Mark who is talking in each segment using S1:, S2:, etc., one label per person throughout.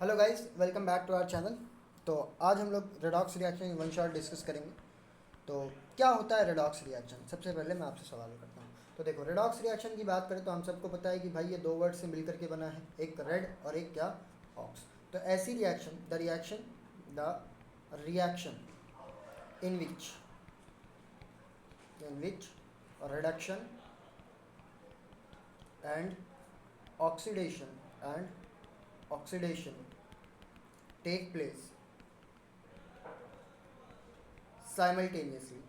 S1: Hello guys, welcome back to our channel. तो आज हम लोग redox reaction in one shot discuss करेंगे। तो क्या होता है रेडॉक्स रिएक्शन? सबसे पहले मैं आपसे सवाल करता हूँ। तो देखो, रेडॉक्स रिएक्शन की बात करें तो हम सबको पता है कि भाई ये दो वर्ड से मिलकर के बना है, एक रेड और एक क्या, ऑक्स। तो ऐसी reaction, the reaction in which reduction and oxidation take place simultaneously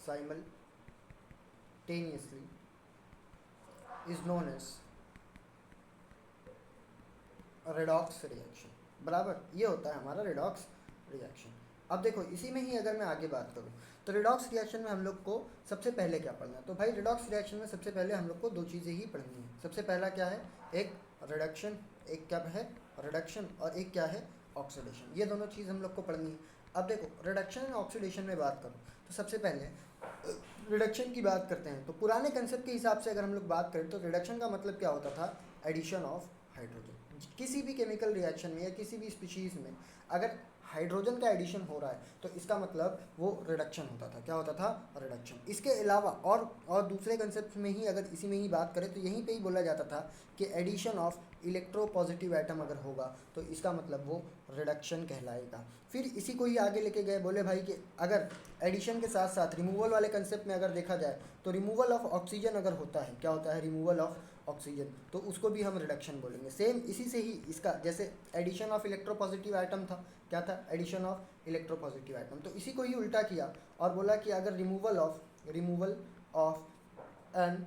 S1: simultaneously is known as redox reaction. बराबर, ये होता है हमारा रेडॉक्स रिएक्शन। अब देखो, इसी में ही अगर मैं आगे बात करूँ तो रेडॉक्स रिएक्शन में हम लोग को सबसे पहले क्या पढ़ना है? तो भाई रेडॉक्स रिएक्शन में सबसे पहले हम लोग को दो चीज़ें ही पढ़नी है। सबसे पहला क्या है? एक रिडक्शन, एक क्या है? रिडक्शन, और एक क्या है? ऑक्सीडेशन। ये दोनों चीज़ हम लोग को पढ़नी है। अब देखो, रिडक्शन एंड ऑक्सीडेशन में बात करूँ तो सबसे पहले रिडक्शन की बात करते हैं। तो पुराने कंसेप्ट के हिसाब से अगर हम लोग बात करें तो रिडक्शन का मतलब क्या होता था? Addition of hydrogen. किसी भी केमिकल रिएक्शन में या किसी भी स्पीशीज़ में अगर हाइड्रोजन का एडिशन हो रहा है तो इसका मतलब वो रिडक्शन होता था। क्या होता था? रिडक्शन। इसके अलावा और दूसरे कंसेप्ट में ही अगर इसी में ही बात करें तो यहीं पे ही बोला जाता था कि एडिशन ऑफ इलेक्ट्रोपॉजिटिव एटम अगर होगा तो इसका मतलब वो रिडक्शन कहलाएगा। फिर इसी को ही आगे लेके गए, बोले भाई कि अगर एडिशन के साथ साथ रिमूवल वाले कंसेप्ट में अगर देखा जाए तो रिमूवल ऑफ ऑक्सीजन अगर होता है, क्या होता है? रिमूवल ऑफ ऑक्सीजन, तो उसको भी हम रिडक्शन बोलेंगे। सेम इसी से ही इसका, जैसे एडिशन ऑफ इलेक्ट्रोपॉजिटिव आइटम था, क्या था? Addition of electropositive item. तो इसी को ही उल्टा किया और बोला कि अगर removal of an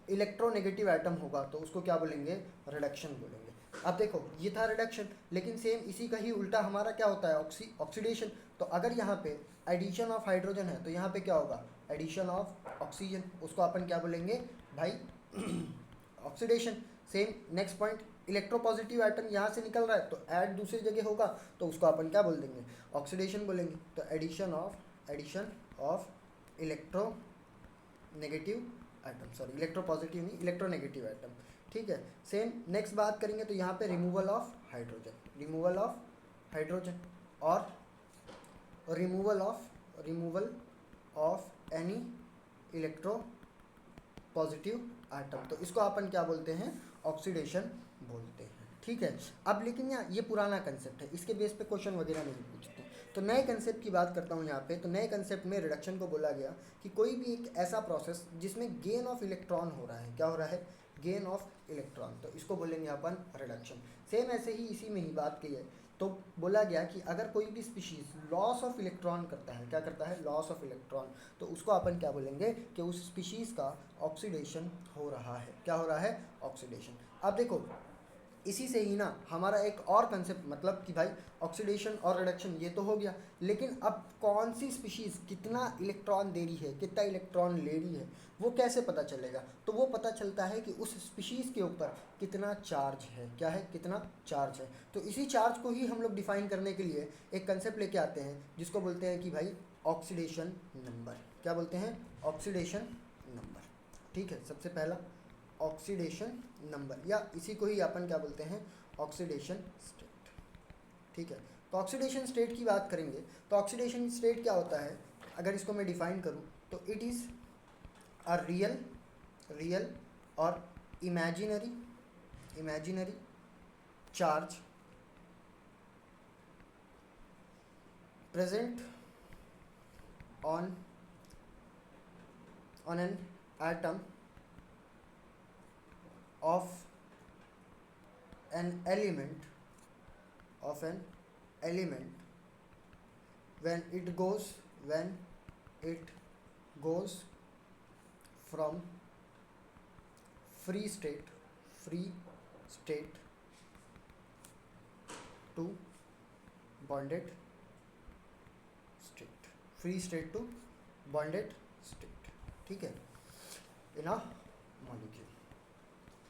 S1: electronegative item होगा तो उसको क्या बोलेंगे? रिडक्शन बोलेंगे। अब देखो, ये था रिडक्शन, लेकिन सेम इसी का ही उल्टा हमारा क्या होता है? ऑक्सीडेशन। तो अगर यहाँ पे एडिशन ऑफ हाइड्रोजन है तो यहाँ पे क्या होगा? Addition of oxygen. उसको अपन क्या बोलेंगे भाई? Oxidation. Same next point, electropositive item यहाँ से निकल रहा है तो ऐड दूसरी जगह होगा तो उसको अपन क्या बोल देंगे? ऑक्सीडेशन बोलेंगे। तो addition of electronegative item, sorry electropositive नहीं, इलेक्ट्रोनेगेटिव आइटम। ठीक है। सेम नेक्स्ट बात करेंगे तो यहाँ पे रिमूवल ऑफ हाइड्रोजन और removal of any electropositive item, तो इसको अपन क्या बोलते हैं? ऑक्सीडेशन बोलते हैं। ठीक है। अब लेकिन यहाँ ये पुराना कंसेप्ट है, इसके बेस पे क्वेश्चन वगैरह नहीं पूछते। तो नए कंसेप्ट की बात करता हूँ यहाँ पे। तो नए कंसेप्ट में रिडक्शन को बोला गया कि कोई भी एक ऐसा प्रोसेस जिसमें गेन ऑफ इलेक्ट्रॉन हो रहा है। क्या हो रहा है? गेन ऑफ इलेक्ट्रॉन, तो इसको बोलेंगे अपन रिडक्शन। सेम ऐसे ही इसी में ही बात की है। तो बोला गया कि अगर कोई भी स्पीशीज़ लॉस ऑफ इलेक्ट्रॉन करता है, क्या करता है? लॉस ऑफ इलेक्ट्रॉन, तो उसको अपन क्या बोलेंगे? कि उस स्पीशीज़ का ऑक्सीडेशन हो रहा है। क्या हो रहा है? ऑक्सीडेशन। अब देखो, इसी से ही ना हमारा एक और कंसेप्ट, मतलब कि भाई ऑक्सीडेशन और रिडक्शन ये तो हो गया, लेकिन अब कौन सी स्पीशीज़ कितना इलेक्ट्रॉन दे रही है, कितना इलेक्ट्रॉन ले रही है, वो कैसे पता चलेगा? तो वो पता चलता है कि उस स्पीशीज़ के ऊपर कितना चार्ज है। क्या है? कितना चार्ज है। तो इसी चार्ज को ही हम लोग डिफाइन करने के लिए एक कंसेप्ट लेके आते हैं जिसको बोलते हैं कि भाई ऑक्सीडेशन नंबर। क्या बोलते हैं? Oxidation number. ठीक है। सबसे पहला ऑक्सीडेशन नंबर, या इसी को ही अपन क्या बोलते हैं? Oxidation state. ठीक है। तो ऑक्सीडेशन स्टेट की बात करेंगे तो ऑक्सीडेशन स्टेट क्या होता है? अगर इसको मैं डिफाइन करूं तो इट इज़ अ रियल और imaginary charge present on an atom of an element when it goes from free state to bonded state, free state to bonded state। ठीक है। इन अ मॉलिक्यूल।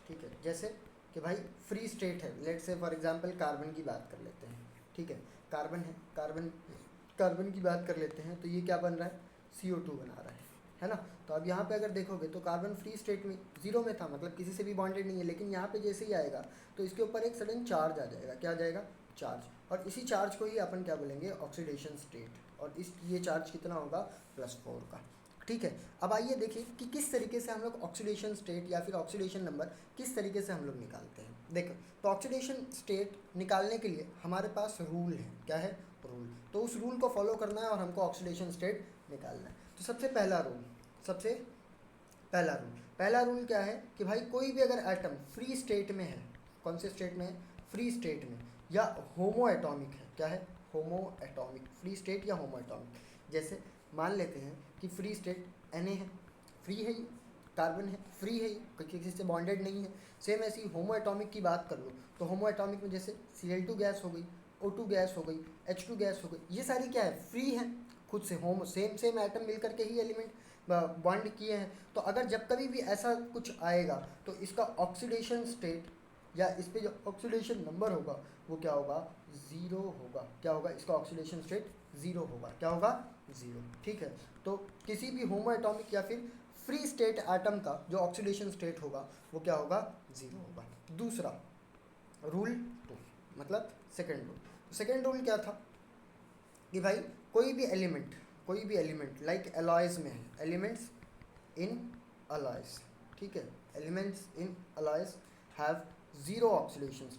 S1: ठीक है। जैसे कि भाई फ्री स्टेट है, late से फॉर एग्जांपल कार्बन की बात कर लेते हैं। ठीक है। कार्बन है, कार्बन की बात कर लेते हैं तो ये क्या बन रहा है? CO2 बना रहा है है ना। तो अब यहाँ पे अगर देखोगे तो कार्बन फ्री स्टेट में जीरो में था, मतलब किसी से भी बॉन्डेड नहीं है, लेकिन यहाँ पे जैसे ही आएगा तो इसके ऊपर एक सडन चार्ज आ जाएगा। क्या आ जाएगा? चार्ज। और इसी चार्ज को ही अपन क्या बोलेंगे? Oxidation state. और इस ये चार्ज कितना होगा? +4 का। ठीक है। अब आइए देखिए कि किस तरीके से हम लोग ऑक्सीडेशन स्टेट या फिर ऑक्सीडेशन नंबर किस तरीके से हम लोग निकालते हैं। देखो, तो ऑक्सीडेशन स्टेट निकालने के लिए हमारे पास रूल है। क्या है? रूल। तो उस रूल को फॉलो करना है और हमको ऑक्सीडेशन स्टेट निकालना है। तो सबसे पहला रूल क्या है कि भाई कोई भी अगर एटम फ्री स्टेट में है, कौन से स्टेट में है? फ्री स्टेट में, या होमो एटॉमिक है। क्या है? होमो एटॉमिक। फ्री स्टेट या होमो एटॉमिक। जैसे मान लेते हैं कि फ्री स्टेट Na है, फ्री है ये, कार्बन है, फ्री है ये, किसी से बॉन्डेड नहीं है। सेम ऐसी होमो एटॉमिक की बात कर लो तो होमो एटॉमिक में जैसे Cl2 गैस हो गई, O2 गैस हो गई, H2 गैस हो गई, ये सारी क्या है? फ्री है खुद से, होमो सेम एटम मिल करके ही एलिमेंट बॉन्ड किए हैं। तो अगर जब कभी भी ऐसा कुछ आएगा तो इसका ऑक्सीडेशन स्टेट या इस पे जो ऑक्सीडेशन नंबर होगा वो क्या होगा? 0 होगा। क्या होगा? इसका ऑक्सीडेशन स्टेट 0 होगा। क्या होगा? 0। ठीक है। तो किसी भी होमो एटॉमिक या फिर फ्री स्टेट एटम का जो ऑक्सीडेशन स्टेट होगा वो क्या होगा? 0 होगा। दूसरा रूल 2, मतलब सेकेंड रूल क्या था कि भाई कोई भी एलिमेंट लाइक एलॉयज़ में है, एलिमेंट्स इन अलॉयज़, ठीक है, elements in alloys have zero oxidation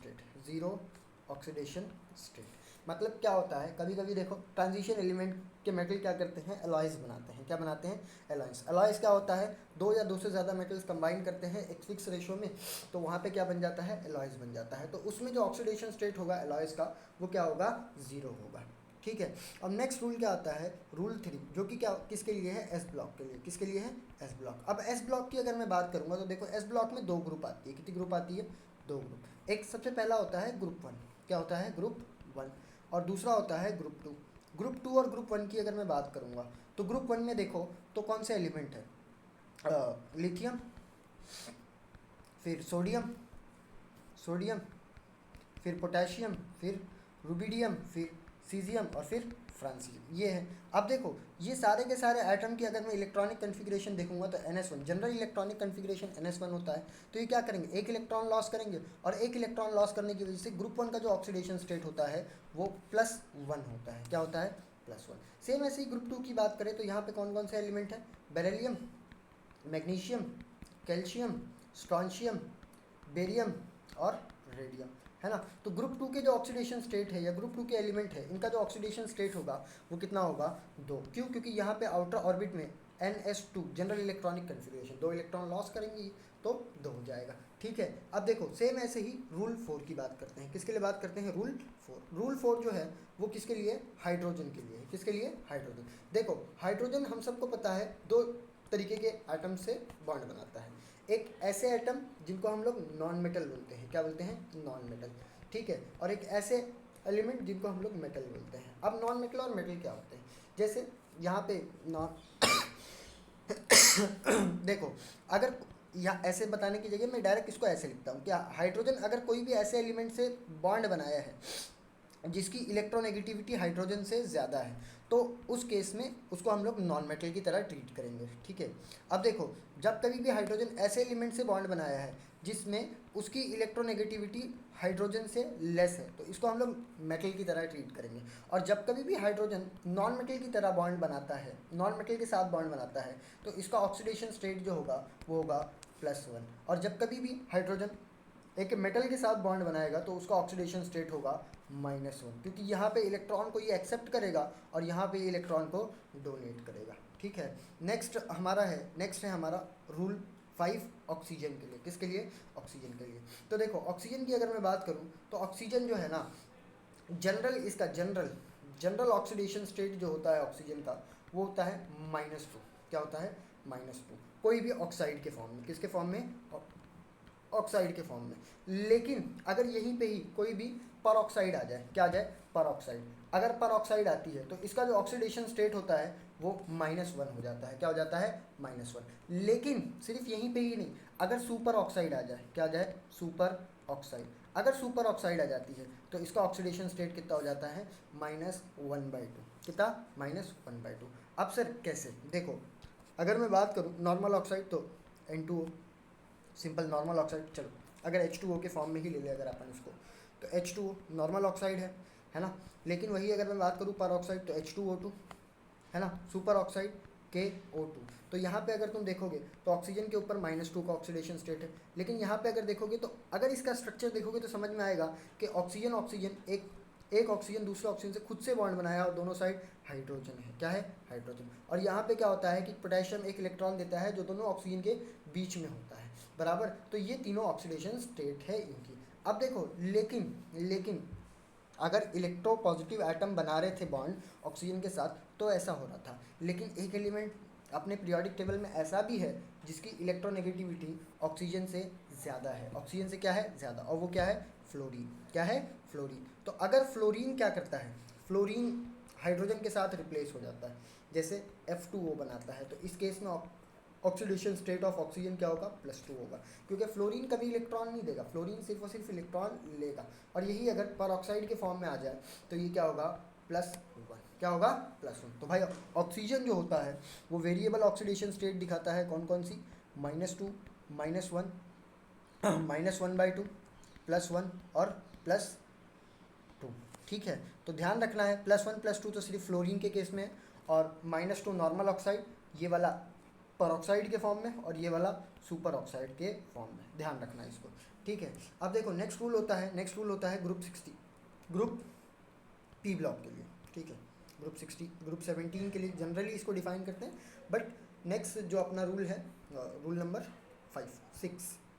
S1: state. मतलब क्या होता है, कभी कभी देखो ट्रांजिशन एलिमेंट के मेटल क्या करते हैं? एलॉयज़ बनाते हैं। क्या बनाते हैं? एलॉयज़ क्या होता है? दो या दो से ज़्यादा मेटल्स कंबाइन करते हैं एक फिक्स रेशो में, तो वहाँ पे क्या बन जाता है? एलॉयज़ बन जाता है। तो उसमें जो ऑक्सीडेशन स्टेट होगा एलॉयज़ का वो क्या होगा? 0 होगा। ठीक है। अब नेक्स्ट रूल क्या आता है? रूल 3, जो कि क्या किसके लिए है? एस ब्लॉक के लिए। किसके लिए है? S block. अब एस ब्लॉक की अगर मैं बात करूँगा तो देखो एस ब्लॉक में 2 ग्रुप आती है। कितनी ग्रुप आती है? 2 ग्रुप। एक सबसे पहला होता है ग्रुप 1। क्या होता है? ग्रुप 1। और दूसरा होता है ग्रुप 2। ग्रुप 2 और ग्रुप 1 की अगर मैं बात करूँगा तो ग्रुप 1 में देखो तो कौन से एलिमेंट है? लिथियम, फिर सोडियम, फिर पोटेशियम, फिर रुबिडियम, फिर सीजियम और फिर फ्रांसियम, ये है। अब देखो ये सारे के सारे एटम की अगर मैं इलेक्ट्रॉनिक कन्फिग्रेशन देखूंगा तो NS1 general electronic configuration NS1 होता है। तो ये क्या करेंगे? एक इलेक्ट्रॉन लॉस करेंगे, और एक इलेक्ट्रॉन लॉस करने की वजह से ग्रुप 1 का जो ऑक्सीडेशन स्टेट होता है वो +1 होता है। क्या होता है? +1। सेम ऐसे ही ग्रुप 2 की बात करें तो यहाँ पे कौन कौन से एलिमेंट है? Beryllium, magnesium, calcium, strontium, barium और रेडियम, है ना। तो ग्रुप 2 के जो ऑक्सीडेशन स्टेट है या ग्रुप 2 के एलिमेंट है इनका जो ऑक्सीडेशन स्टेट होगा वो कितना होगा? 2। क्यों? क्योंकि यहाँ पे आउटर ऑर्बिट में NS2 general electronic configuration, 2 electron loss करेंगे तो 2 हो जाएगा। ठीक है। अब देखो सेम ऐसे ही रूल 4 की बात करते हैं। किसके लिए बात करते हैं? रूल 4 जो है वो किसके लिए? हाइड्रोजन के लिए। किसके लिए? हाइड्रोजन। देखो हाइड्रोजन हम सबको पता है 2 तरीके के एटम से बॉन्ड बनाता है। एक ऐसे एटम जिनको हम लोग नॉन मेटल बोलते हैं। क्या बोलते हैं? Non metal. ठीक है। और एक ऐसे एलिमेंट जिनको हम लोग मेटल बोलते हैं। अब नॉन मेटल और मेटल क्या होते हैं? जैसे यहाँ पे नॉन देखो अगर या ऐसे बताने की जगह मैं डायरेक्ट इसको ऐसे लिखता हूँ, क्या हाइड्रोजन अगर कोई भी ऐसे एलिमेंट से बॉन्ड बनाया है जिसकी इलेक्ट्रोनेगेटिविटी हाइड्रोजन से ज़्यादा है तो उस केस में उसको हम लोग नॉन मेटल की तरह ट्रीट करेंगे। ठीक है। अब देखो जब कभी भी हाइड्रोजन ऐसे एलिमेंट से बॉन्ड बनाया है जिसमें उसकी इलेक्ट्रोनेगेटिविटी हाइड्रोजन से लेस है तो इसको हम लोग मेटल की तरह ट्रीट करेंगे। और जब कभी भी हाइड्रोजन नॉन मेटल की तरह बॉन्ड बनाता है, नॉन मेटल के साथ बॉन्ड बनाता है तो इसका ऑक्सीडेशन स्टेट जो होगा वो होगा +1। और जब कभी भी हाइड्रोजन एक मेटल के साथ बॉन्ड बनाएगा तो उसका ऑक्सीडेशन स्टेट होगा -1, क्योंकि यहाँ पे इलेक्ट्रॉन को ये एक्सेप्ट करेगा और यहाँ पे इलेक्ट्रॉन को डोनेट करेगा। ठीक है। नेक्स्ट है हमारा रूल 5 ऑक्सीजन के लिए। किसके लिए? ऑक्सीजन के लिए। तो देखो ऑक्सीजन की अगर मैं बात करूँ तो ऑक्सीजन जो है ना जनरल ऑक्सीडेशन स्टेट जो होता है ऑक्सीजन का वो होता है -2। क्या होता है? -2। कोई भी ऑक्साइड के फॉर्म में। किसके फॉर्म में? ऑक्साइड के फॉर्म में। लेकिन अगर यहीं पे ही कोई भी परऑक्साइड आ जाए, क्या आ जाए? परऑक्साइड। अगर परऑक्साइड आती है तो इसका जो ऑक्सीडेशन स्टेट होता है वो -1 हो जाता है। क्या हो जाता है? -1। लेकिन सिर्फ यहीं पे ही नहीं, अगर सुपर ऑक्साइड आ जाए, क्या आ जाए? Super oxide. अगर सुपर ऑक्साइड आ जाती है तो इसका ऑक्सीडेशन स्टेट कितना हो जाता है? -1/2। कितना? -1/2। अब सर कैसे? देखो अगर मैं बात करूँ नॉर्मल ऑक्साइड तो N2O, सिंपल नॉर्मल ऑक्साइड। चलो अगर H2O के फॉर्म में ही ले लें अगर अपन इसको, तो H2O नॉर्मल ऑक्साइड है ना। लेकिन वही अगर मैं बात करूँ पर ऑक्साइड तो H2O2 है ना, सुपर ऑक्साइड KO2। तो यहाँ पे अगर तुम देखोगे तो ऑक्सीजन के ऊपर -2 का ऑक्सीडेशन स्टेट है, लेकिन यहाँ पे अगर देखोगे तो अगर इसका स्ट्रक्चर देखोगे तो समझ में आएगा कि ऑक्सीजन ऑक्सीजन एक ऑक्सीजन दूसरे ऑक्सीजन से खुद से बॉन्ड बनाया और दोनों साइड हाइड्रोजन है। क्या है? हाइड्रोजन। और यहाँ पे क्या होता है कि पोटेशियम एक इलेक्ट्रॉन देता है जो दोनों ऑक्सीजन के बीच में होता है, बराबर। तो ये तीनों ऑक्सीडेशन स्टेट है इनकी। अब देखो लेकिन अगर इलेक्ट्रो पॉजिटिव एटम बना रहे थे बॉन्ड ऑक्सीजन के साथ तो ऐसा हो रहा था, लेकिन एक एलिमेंट अपने पीरियोडिक टेबल में ऐसा भी है जिसकी इलेक्ट्रोनेगेटिविटी ऑक्सीजन से ज़्यादा है। ऑक्सीजन से क्या है? ज़्यादा। और वो क्या है? फ्लोरीन। क्या है? फ्लोरीन। तो अगर फ्लोरीन क्या करता है, फ्लोरीन हाइड्रोजन के साथ रिप्लेस हो जाता है, जैसे F2O बनाता है, तो इस केस में ऑक्सीडेशन स्टेट ऑफ ऑक्सीजन क्या होगा? +2 होगा, क्योंकि फ्लोरीन कभी इलेक्ट्रॉन नहीं देगा, फ्लोरीन सिर्फ और सिर्फ इलेक्ट्रॉन लेगा। और यही अगर पर ऑक्साइड के फॉर्म में आ जाए तो ये क्या होगा? +1। क्या होगा? +1। तो भाई ऑक्सीजन जो होता है वो वेरिएबल ऑक्सीडेशन स्टेट दिखाता है। कौन कौन सी? -2, -1, -1/2, +1 और +2। ठीक है, तो ध्यान रखना है +1 +2 तो सिर्फ फ्लोरीन के केस में है, और -2 नॉर्मल ऑक्साइड, ये वाला पर ऑक्साइड के फॉर्म में, और ये वाला सुपर ऑक्साइड के फॉर्म में। ध्यान रखना है इसको। ठीक है, अब देखो नेक्स्ट रूल होता है ग्रुप 60, ग्रुप P ब्लॉक के लिए। ठीक है, ग्रुप 60, ग्रुप 17 के लिए जनरली इसको डिफाइन करते हैं, बट नेक्स्ट जो अपना रूल है रूल नंबर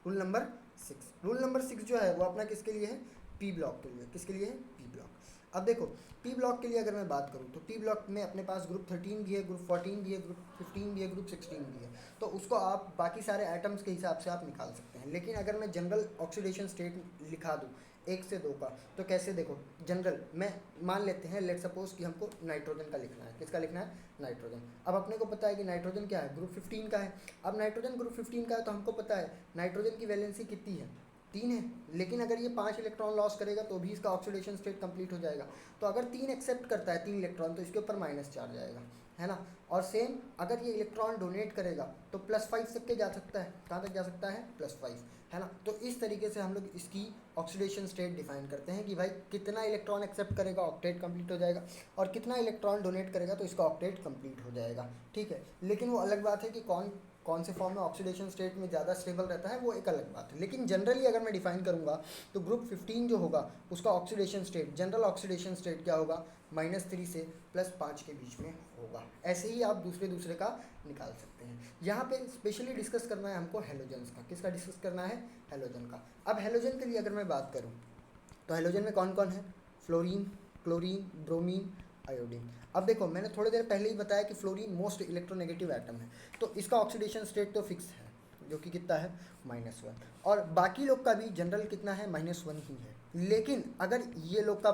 S1: रूल नंबर 6 जो है वो अपना किसके लिए है? P ब्लॉक के लिए। किसके लिए है? P block. अब देखो P ब्लॉक के लिए अगर मैं बात करूँ तो P ब्लॉक में अपने पास ग्रुप 13 भी है, ग्रुप 14 भी है, ग्रुप 15 भी है, ग्रुप 16 भी है। तो उसको आप बाकी सारे एटम्स के हिसाब से आप निकाल सकते हैं। लेकिन अगर मैं जनरल ऑक्सीडेशन स्टेट लिखा दूँ 1 से 2 का, तो कैसे? देखो जनरल में मान लेते हैं, लेट सपोज कि हमको नाइट्रोजन का लिखना है। किसका लिखना है? नाइट्रोजन। अब अपने को पता है कि नाइट्रोजन क्या है? ग्रुप 15 का है। अब नाइट्रोजन ग्रुप 15 का है तो हमको पता है नाइट्रोजन की वैलेंसी कितनी है? 3 है। लेकिन अगर ये 5 इलेक्ट्रॉन लॉस करेगा तो भी इसका ऑक्सीडेशन स्टेट कंप्लीट हो जाएगा। तो अगर 3 एक्सेप्ट करता है, 3 इलेक्ट्रॉन, तो इसके ऊपर -4 जाएगा, है ना। और सेम अगर ये इलेक्ट्रॉन डोनेट करेगा तो +5 तक के जा सकता है। कहाँ तक जा सकता है? +5, है ना। तो इस तरीके से हम लोग इसकी ऑक्सीडेशन स्टेट डिफाइन करते हैं कि भाई कितना इलेक्ट्रॉन एक्सेप्ट करेगा ऑक्टेट कंप्लीट हो जाएगा, और कितना इलेक्ट्रॉन डोनेट करेगा तो इसका ऑक्टेट कंप्लीट हो जाएगा। ठीक है, लेकिन वो अलग बात है कि कौन से फॉर्म में ऑक्सीडेशन स्टेट में ज़्यादा स्टेबल रहता है, वो एक अलग बात है। लेकिन जनरली अगर मैं डिफाइन करूँगा तो ग्रुप 15 जो होगा उसका oxidation state, general oxidation state क्या होगा? -3 से +5 के बीच में होगा। ऐसे ही आप दूसरे का निकाल सकते हैं। यहाँ पे स्पेशली डिस्कस करना है हमको हेलोजन्स का। किसका डिस्कस करना है? हेलोजन का। अब हेलोजन के लिए अगर मैं बात करूँ तो हेलोजन में कौन कौन है? Fluorine, chlorine, bromine, iodine. अब देखो मैंने थोड़ी देर पहले ही बताया कि फ्लोरीन मोस्ट इलेक्ट्रोनेगेटिव एटम है, तो इसका ऑक्सीडेशन स्टेट तो फिक्स है, जो कि कितना है? -1। और बाकी लोग का भी जनरल कितना है? -1 ही है। लेकिन अगर ये लोग का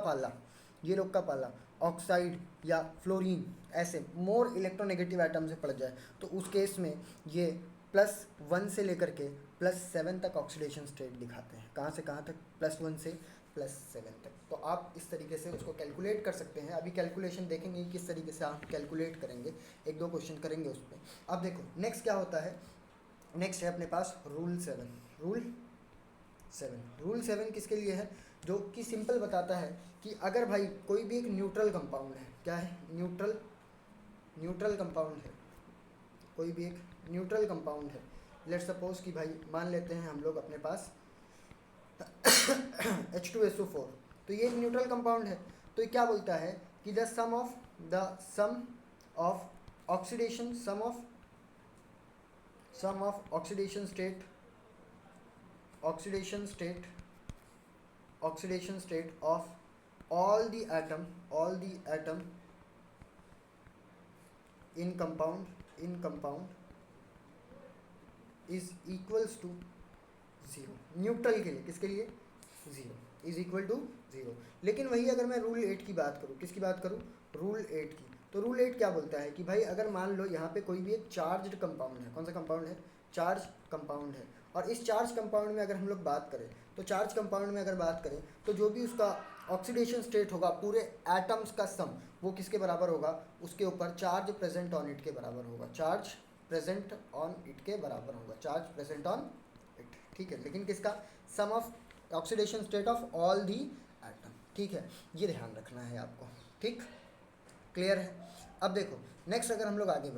S1: पाला ऑक्साइड या फ्लोरीन ऐसे मोर इलेक्ट्रोनेगेटिव एटम से पड़ जाए तो उस केस में ये +1 से लेकर के +7 तक ऑक्सीडेशन स्टेट दिखाते हैं। कहाँ से कहाँ तक? +1 से +7 तक। तो आप इस तरीके से उसको कैलकुलेट कर सकते हैं। अभी कैलकुलेशन देखेंगे किस तरीके से आप कैलकुलेट करेंगे, 1-2 क्वेश्चन करेंगे उस पर। अब देखो नेक्स्ट क्या होता है? नेक्स्ट है अपने पास रूल 7 किसके लिए है? जो कि सिंपल बताता है कि अगर भाई कोई भी एक न्यूट्रल कंपाउंड है, क्या है? न्यूट्रल कंपाउंड है, कोई भी एक न्यूट्रल कंपाउंड है। लेट्स सपोज कि भाई मान लेते हैं हम लोग अपने पास H2SO4, तो ये एक न्यूट्रल कंपाउंड है। तो ये क्या बोलता है कि the sum of oxidation state of all the atom in compound is equals to 0। Neutral के लिए, किसके लिए? 0 इज इक्वल टू 0। लेकिन वही अगर मैं रूल 8 की बात करूँ, किसकी बात करूँ? रूल 8 की। तो रूल 8 क्या बोलता है कि भाई अगर मान लो यहाँ पे कोई भी एक चार्ज्ड कंपाउंड है। कौन सा कंपाउंड है? चार्ज कंपाउंड है। और इस चार्ज कंपाउंड में अगर हम लोग बात करें तो चार्ज कंपाउंड में अगर बात करें तो जो भी उसका ऑक्सीडेशन स्टेट होगा पूरे एटम्स का सम, वो किसके बराबर होगा? उसके ऊपर चार्ज प्रेजेंट ऑन इट के बराबर होगा। चार्ज प्रेजेंट ऑन इट के बराबर होगा, चार्ज प्रेजेंट ऑन इट, ठीक है। लेकिन किसका, sum of oxidation state of all the atom, ठीक है, ये ध्यान रखना है आपको, ठीक, क्लियर है। अब देखो नेक्स्ट अगर हम लोग आगे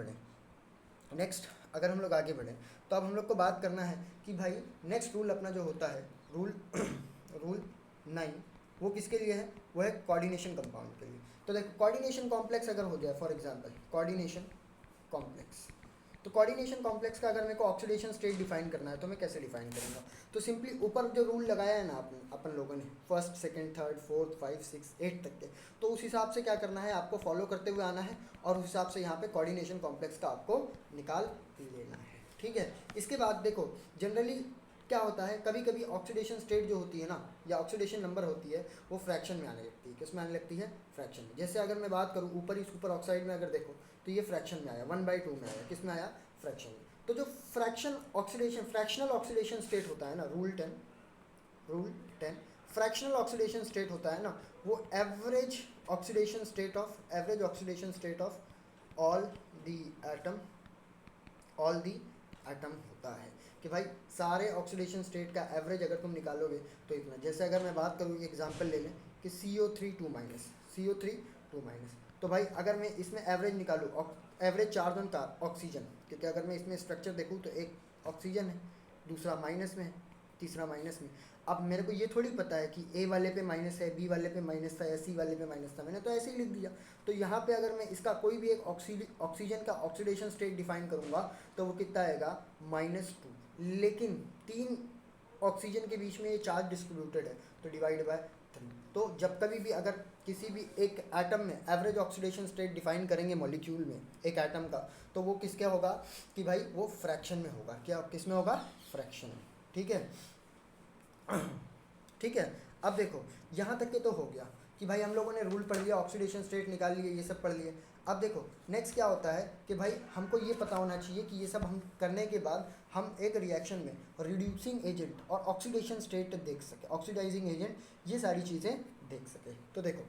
S1: बढ़ें, तो अब हम लोग को बात करना है कि भाई नेक्स्ट रूल अपना जो होता है, रूल रूल 9, वो किसके लिए है, वो है कोऑर्डिनेशन कंपाउंड के लिए। तो देखो कोऑर्डिनेशन कॉम्प्लेक्स अगर हो गया, फॉर एग्जांपल कोऑर्डिनेशन कॉम्प्लेक्स, तो कोऑर्डिनेशन कॉम्प्लेक्स का अगर मेरे को ऑक्सीडेशन स्टेट डिफाइन करना है तो मैं कैसे डिफाइन करूँगा, तो सिंपली ऊपर जो रूल लगाया है ना अपन लोगों ने, फर्स्ट सेकंड थर्ड फोर्थ 5 6 8 तक के, तो उस हिसाब से क्या करना है, आपको फॉलो करते हुए आना है और उस हिसाब से यहाँ पे कोऑर्डिनेशन कॉम्प्लेक्स का आपको निकाल लेना है, ठीक है। इसके बाद देखो जनरली क्या होता है, कभी कभी ऑक्सीडेशन स्टेट जो होती है ना, या ऑक्सीडेशन नंबर होती है, वो फ्रैक्शन में आने लगती है। किस में आने लगती है, फ्रैक्शन में। जैसे अगर मैं बात करूँ ऊपर ही सुपर ऑक्साइड में अगर देखो तो ये फ्रैक्शन में आया, 1/2 में आया, किस में आया, फ्रैक्शन में। तो जो फ्रैक्शनल ऑक्सीडेशन स्टेट होता है ना, रूल 10 फ्रैक्शनल ऑक्सीडेशन स्टेट होता है ना, वो average oxidation state of all the atom होता है, कि भाई सारे ऑक्सीडेशन स्टेट का एवरेज अगर तुम निकालोगे तो इतना। जैसे अगर मैं बात करूँ, एग्जांपल ले लें कि CO3 2-, तो भाई अगर मैं इसमें एवरेज निकालूँ, एवरेज चार्ज ऑन का ऑक्सीजन, क्योंकि अगर मैं इसमें स्ट्रक्चर देखूँ तो एक ऑक्सीजन है, दूसरा माइनस में है, तीसरा माइनस में। अब मेरे को ये थोड़ी पता है कि ए वाले पे माइनस है, बी वाले पे माइनस था, या सी वाले पे माइनस था, मैंने तो ऐसे ही लिख दिया। तो यहाँ पे अगर मैं इसका कोई भी एक ऑक्सीजन का ऑक्सीडेशन स्टेट डिफाइन करूँगा तो वो कितना आएगा, -2। लेकिन 3 ऑक्सीजन के बीच में ये चार्ज डिस्ट्रीब्यूटेड है तो डिवाइड बाय 3। तो जब कभी भी अगर किसी भी एक एटम में एवरेज ऑक्सीडेशन स्टेट डिफाइन करेंगे मॉलिक्यूल में एक एटम का, तो वो किसका होगा कि भाई वो फ्रैक्शन में होगा। क्या किस में होगा, फ्रैक्शन में, ठीक है। ठीक है, अब देखो यहाँ तक के तो हो गया कि भाई हम लोगों ने रूल पढ़ लिया, ऑक्सीडेशन स्टेट निकाल लिए, ये सब पढ़ लिए। अब देखो नेक्स्ट क्या होता है कि भाई हमको ये पता होना चाहिए कि ये सब हम करने के बाद हम एक रिएक्शन में रिड्यूसिंग एजेंट और ऑक्सीडेशन स्टेट देख सके, ऑक्सीडाइजिंग एजेंट, ये सारी चीज़ें देख सके। तो देखो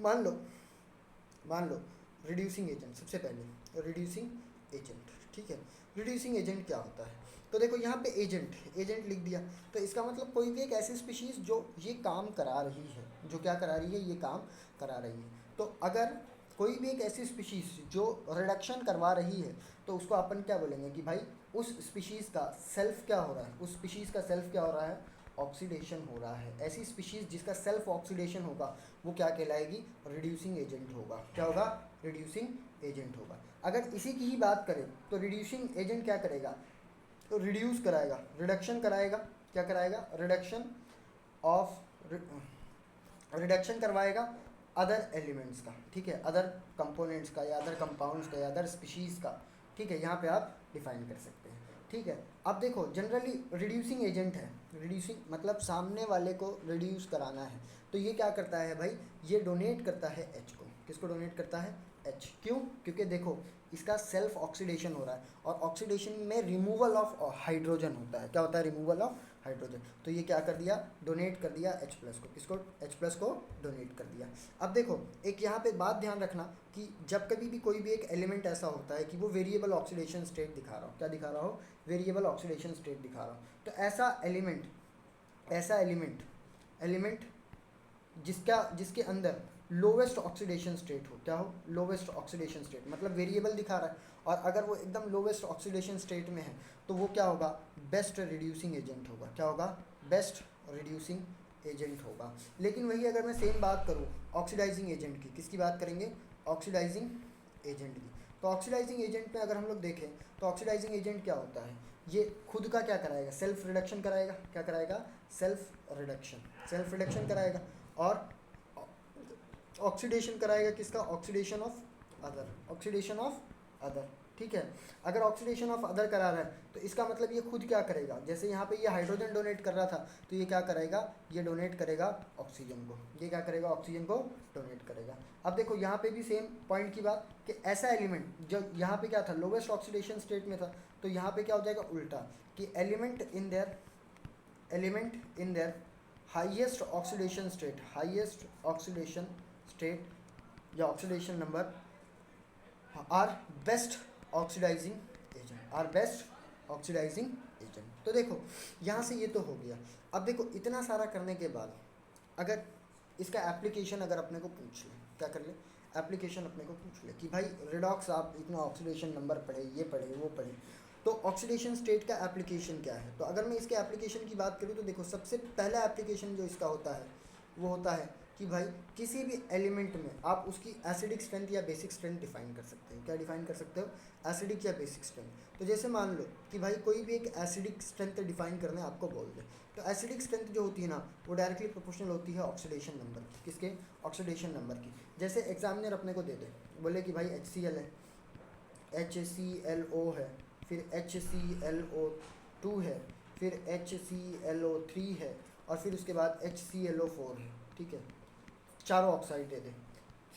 S1: मान लो रिड्यूसिंग एजेंट, सबसे पहले रिड्यूसिंग एजेंट, ठीक है। रिड्यूसिंग एजेंट क्या होता है, तो देखो यहाँ पे एजेंट लिख दिया, तो इसका मतलब कोई भी एक ऐसी स्पीशीज़ जो ये काम करा रही है, जो क्या करा रही है, ये काम करा रही है। तो अगर कोई भी एक ऐसी स्पीशीज़ जो रिडक्शन करवा रही है तो उसको अपन क्या बोलेंगे कि भाई उस स्पीशीज़ का सेल्फ क्या हो रहा है, उस स्पीशीज़ का सेल्फ क्या हो रहा है, ऑक्सीडेशन हो रहा है। ऐसी स्पीशीज़ जिसका सेल्फ ऑक्सीडेशन होगा वो क्या कहलाएगी, रिड्यूसिंग एजेंट होगा। क्या होगा, रिड्यूसिंग एजेंट होगा। अगर इसी की ही बात करें तो रिड्यूसिंग एजेंट क्या करेगा, तो रिड्यूस कराएगा, रिडक्शन कराएगा, क्या कराएगा, रिडक्शन करवाएगा अदर एलिमेंट्स का, ठीक है, अदर कंपोनेंट्स का, या अदर कंपाउंड्स का, या अदर स्पीशीज़ का, ठीक है। यहाँ पे आप डिफाइन कर सकते हैं, ठीक है। अब देखो जनरली रिड्यूसिंग एजेंट है, रिड्यूसिंग मतलब सामने वाले को रिड्यूस कराना है, तो ये क्या करता है भाई, ये डोनेट करता है H को। किसको डोनेट करता है, H। क्यों, क्योंकि देखो इसका सेल्फ ऑक्सीडेशन हो रहा है, और ऑक्सीडेशन में रिमूवल ऑफ हाइड्रोजन होता है। क्या होता है, रिमूवल ऑफ हाइड्रोजन। तो ये क्या कर दिया, डोनेट कर दिया H+ को। किसको, H+ को डोनेट कर दिया। अब देखो एक यहाँ पे बात ध्यान रखना कि जब कभी भी कोई भी एक एलिमेंट ऐसा होता है कि वो वेरिएबल ऑक्सीडेशन स्टेट दिखा रहा हो, क्या दिखा रहा हो, वेरिएबल ऑक्सीडेशन स्टेट दिखा रहा हो, तो ऐसा एलिमेंट जिसके अंदर लोवेस्ट ऑक्सीडेशन स्टेट हो, क्या हो, लोवेस्ट ऑक्सीडेशन स्टेट, मतलब वेरिएबल दिखा रहा है, और अगर वो एकदम लोवेस्ट ऑक्सीडेशन स्टेट में है तो वो क्या होगा, बेस्ट रिड्यूसिंग एजेंट होगा। क्या होगा, बेस्ट रिड्यूसिंग एजेंट होगा। लेकिन वही अगर मैं सेम बात करूँ ऑक्सीडाइजिंग एजेंट की, किसकी बात करेंगे, ऑक्सीडाइजिंग एजेंट की, तो ऑक्सीडाइजिंग एजेंट में अगर हम लोग देखें तो ऑक्सीडाइजिंग एजेंट क्या होता है, ये खुद का क्या कराएगा, सेल्फ रिडक्शन कराएगा। क्या कराएगा, सेल्फ रिडक्शन कराएगा, और ऑक्सीडेशन कराएगा किसका, ऑक्सीडेशन ऑफ अदर, ठीक है। अगर ऑक्सीडेशन ऑफ अदर करा रहा है तो इसका मतलब ये खुद क्या करेगा, जैसे यहाँ पे ये हाइड्रोजन डोनेट कर रहा था तो ये क्या करेगा, ये डोनेट करेगा ऑक्सीजन को, ये क्या करेगा, ऑक्सीजन को डोनेट करेगा। अब देखो यहाँ पे भी सेम पॉइंट की बात कि ऐसा एलिमेंट जो यहाँ पे क्या था, लोवेस्ट ऑक्सीडेशन स्टेट में था, तो यहाँ पे क्या हो जाएगा, उल्टा, कि element in their highest oxidation state या oxidation number are best oxidizing agent, are best oxidizing agent. तो देखो यहाँ से ये तो हो गया। अब देखो इतना सारा करने के बाद अगर इसका एप्लीकेशन अगर अपने को पूछ ले, क्या कर ले, एप्लीकेशन अपने को पूछ ले कि भाई रिडॉक्स आप इतना ऑक्सीडेशन नंबर पढ़े, ये पढ़े, वो पढ़े, तो ऑक्सीडेशन स्टेट का एप्लीकेशन क्या है। तो अगर मैं इसके एप्लीकेशन की बात करूँ तो देखो सबसे पहला एप्लीकेशन जो इसका होता है वो होता है कि भाई किसी भी एलिमेंट में आप उसकी एसिडिक स्ट्रेंथ या बेसिक स्ट्रेंथ डिफाइन कर सकते हो। क्या डिफाइन कर सकते हो, एसिडिक या बेसिक स्ट्रेंथ। तो जैसे मान लो कि भाई कोई भी एक एसिडिक स्ट्रेंथ डिफाइन करने आपको बोल दे, तो एसिडिक स्ट्रेंथ जो होती है ना वो डायरेक्टली प्रोपोर्शनल होती है ऑक्सीडेशन नंबर की। किसके, ऑक्सीडेशन नंबर की। जैसे एग्जामिनर अपने को दे दे, बोले कि भाई HCl है, HClO है, फिर HClO2 है, फिर HClO3 है, और फिर उसके बाद HClO4 है, ठीक है, चारों ऑक्साइड दे दे,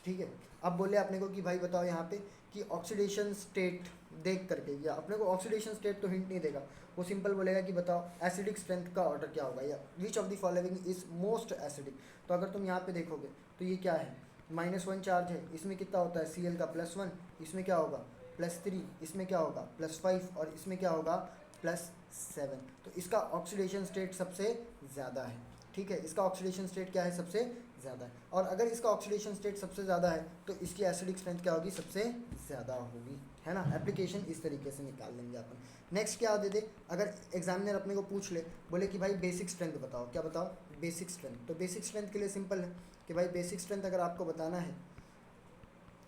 S1: ठीक है। अब बोले अपने को कि भाई बताओ यहाँ पे कि ऑक्सीडेशन स्टेट देख करके, या अपने को ऑक्सीडेशन स्टेट तो हिंट नहीं देगा, वो सिंपल बोलेगा कि बताओ एसिडिक स्ट्रेंथ का ऑर्डर क्या होगा, या which of the following is most acidic. तो अगर तुम यहाँ पे देखोगे तो ये क्या है, -1 चार्ज है, इसमें कितना होता है Cl का +1, इसमें क्या होगा +3, इसमें क्या होगा +5, और इसमें क्या होगा +7। तो इसका ऑक्सीडेशन स्टेट सबसे ज़्यादा है, ठीक है, इसका ऑक्सीडेशन स्टेट क्या है, सबसे ज़्यादा है। और अगर इसका ऑक्सीडेशन स्टेट सबसे ज़्यादा है तो इसकी एसिडिक स्ट्रेंथ क्या होगी, सबसे ज़्यादा होगी, है ना। एप्लीकेशन इस तरीके से निकाल लेंगे अपन। नेक्स्ट क्या दे दे, अगर एग्जामिनर अपने को पूछ ले, बोले कि भाई बेसिक स्ट्रेंथ बताओ, क्या बताओ, बेसिक स्ट्रेंथ। तो बेसिक स्ट्रेंथ के लिए सिंपल है कि भाई बेसिक स्ट्रेंथ अगर आपको बताना है,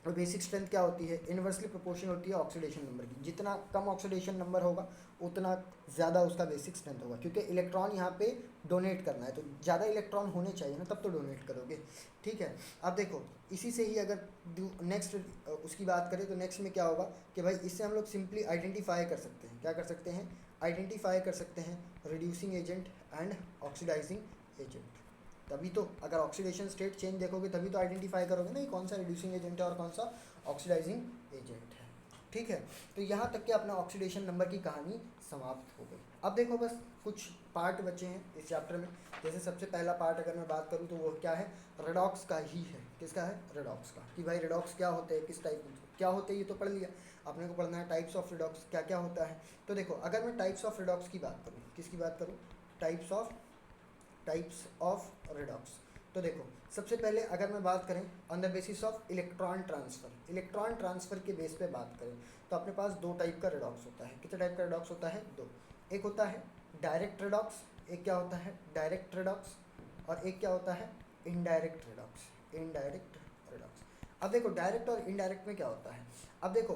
S1: और बेसिक स्ट्रेंथ क्या होती है, इन्वर्सली प्रोपोर्शनल होती है ऑक्सीडेशन नंबर की। जितना कम ऑक्सीडेशन नंबर होगा उतना ज़्यादा उसका बेसिक स्ट्रेंथ होगा, क्योंकि इलेक्ट्रॉन यहाँ पे डोनेट करना है, तो ज़्यादा इलेक्ट्रॉन होने चाहिए ना, तब तो डोनेट करोगे, ठीक है। अब देखो इसी से ही अगर नेक्स्ट उसकी बात करें तो नेक्स्ट में क्या होगा कि भाई इससे हम लोग सिंपली आइडेंटिफाई कर सकते हैं, क्या कर सकते हैं, आइडेंटिफाई कर सकते हैं reducing agent and oxidising agent. तभी तो अगर ऑक्सीडेशन स्टेट चेंज देखोगे तभी तो आइडेंटिफाई करोगे ना कि कौन सा रिड्यूसिंग एजेंट है और कौन सा ऑक्सीडाइजिंग एजेंट है, ठीक है। तो यहाँ तक कि अपना ऑक्सीडेशन नंबर की कहानी समाप्त हो गई। अब देखो बस कुछ पार्ट बचे हैं इस चैप्टर में। जैसे सबसे पहला पार्ट अगर मैं बात करूँ तो वो क्या है, रेडॉक्स का ही है। किसका है, रेडॉक्स का, कि भाई रेडॉक्स क्या होते हैं, किस टाइप क्या होते हैं, ये तो पढ़ लिया। अपने को पढ़ना है टाइप्स ऑफ रेडॉक्स क्या क्या होता है। तो देखो अगर मैं टाइप्स ऑफ रेडॉक्स की बात करूँ, किसकी बात करूँ, टाइप्स ऑफ रेडॉक्स। तो देखो सबसे पहले अगर मैं बात करें on the basis of electron transfer, electron transfer के बेस पे बात करें तो अपने पास दो टाइप का रेडॉक्स होता है। कितने टाइप का रेडॉक्स होता है, दो। एक होता है डायरेक्ट रेडॉक्स, एक क्या होता है डायरेक्ट रेडॉक्स, और एक क्या होता है इनडायरेक्ट रेडॉक्स, इनडायरेक्ट रेडॉक्स। अब देखो डायरेक्ट और इनडायरेक्ट में क्या होता है, अब देखो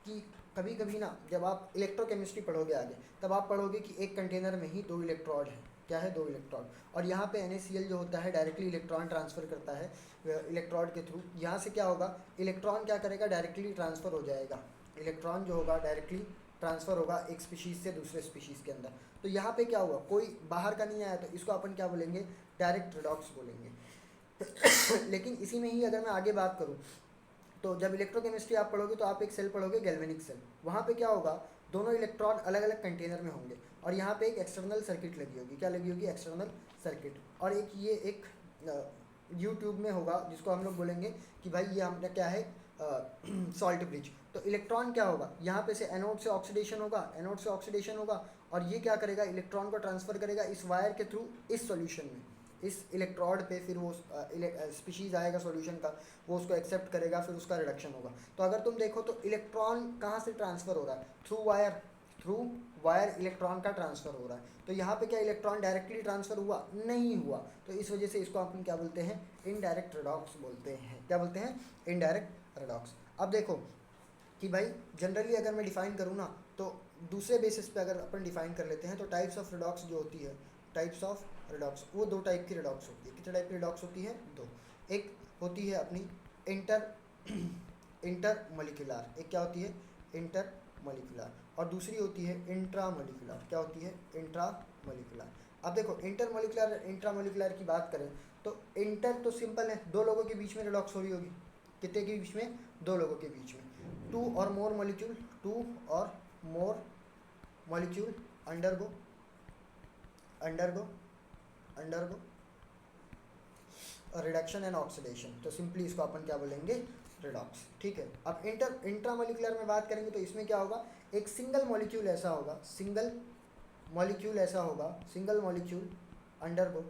S1: कि कभी कभी ना जब आप इलेक्ट्रोकेमिस्ट्री पढ़ोगे आगे, तब आप पढ़ोगे कि एक कंटेनर में ही दो इलेक्ट्रोड है, क्या है, दो इलेक्ट्रॉन, और यहाँ पे NaCl जो होता है डायरेक्टली इलेक्ट्रॉन ट्रांसफ़र करता है इलेक्ट्रॉड के थ्रू। यहाँ से क्या होगा, इलेक्ट्रॉन क्या करेगा, डायरेक्टली ट्रांसफ़र हो जाएगा, इलेक्ट्रॉन जो होगा डायरेक्टली ट्रांसफ़र होगा एक स्पीशीज़ से दूसरे स्पीशीज़ के अंदर। तो यहाँ पे क्या हुआ, कोई बाहर का नहीं आया, तो इसको अपन क्या बोलेंगे, डायरेक्ट रेडॉक्स बोलेंगे। लेकिन इसी में ही अगर मैं आगे बात करूँ तो जब इलेक्ट्रोकेमिस्ट्री आप पढ़ोगे तो आप एक सेल पढ़ोगे गैल्वेनिक सेल। वहाँ पे क्या होगा, दोनों इलेक्ट्रॉन अलग अलग कंटेनर में होंगे, और यहाँ पे एक एक्सटर्नल सर्किट लगी होगी, क्या लगी होगी, एक्सटर्नल सर्किट। और एक ये एक यूट्यूब में होगा जिसको हम लोग बोलेंगे कि भाई ये हमने क्या है, सॉल्ट ब्रिज। तो इलेक्ट्रॉन क्या होगा, यहाँ पे से एनोड से ऑक्सीडेशन होगा, एनोड से ऑक्सीडेशन होगा, और ये क्या करेगा, इलेक्ट्रॉन को ट्रांसफ़र करेगा इस वायर के थ्रू इस सॉल्यूशन में, इस इलेक्ट्रोड पे। फिर वो स्पीशीज़ आएगा सॉल्यूशन का, वो उसको एक्सेप्ट करेगा, फिर उसका रिडक्शन होगा। तो अगर तुम देखो तो इलेक्ट्रॉन कहाँ से ट्रांसफ़र हो रहा है, थ्रू वायर इलेक्ट्रॉन का ट्रांसफ़र हो रहा है। तो यहाँ पे क्या इलेक्ट्रॉन डायरेक्टली ट्रांसफ़र हुआ, नहीं हुआ। तो इस वजह से इसको अपन क्या बोलते हैं, इनडायरेक्ट रेडॉक्स बोलते हैं। क्या बोलते हैं, इनडायरेक्ट रेडॉक्स। अब देखो कि भाई जनरली अगर मैं डिफ़ाइन करूँ ना तो दूसरे बेसिस पे अगर अपन डिफ़ाइन कर लेते हैं तो टाइप्स ऑफ रेडॉक्स जो होती है, टाइप्स ऑफ रेडॉक्स, वो दो टाइप की रेडॉक्स होती है। कितने टाइप की रेडॉक्स होती है, दो। एक होती है अपनी इंटर मोलिकुलर, एक क्या होती है, इंटर मोलिकुलर, और दूसरी होती है इंट्रा मोलिकुलर। क्या होती है, इंट्रा मोलिकुलर। अब देखो इंटर मोलिकुलर इंट्रा मोलिकुलर की बात करें तो इंटर तो सिंपल है, दो लोगों के बीच में रेडॉक्स हो रही होगी। कितने के बीच में, दो लोगों के बीच में। टू और मोर मॉलिक्यूल, टू और more molecule undergo reduction and oxidation. तो सिंपली इसको अपन क्या बोलेंगे, रेडॉक्स, ठीक है। अब इंट्रामोलिकुलर में बात करेंगे तो इसमें क्या होगा, एक सिंगल मॉलिक्यूल ऐसा होगा, single molecule undergo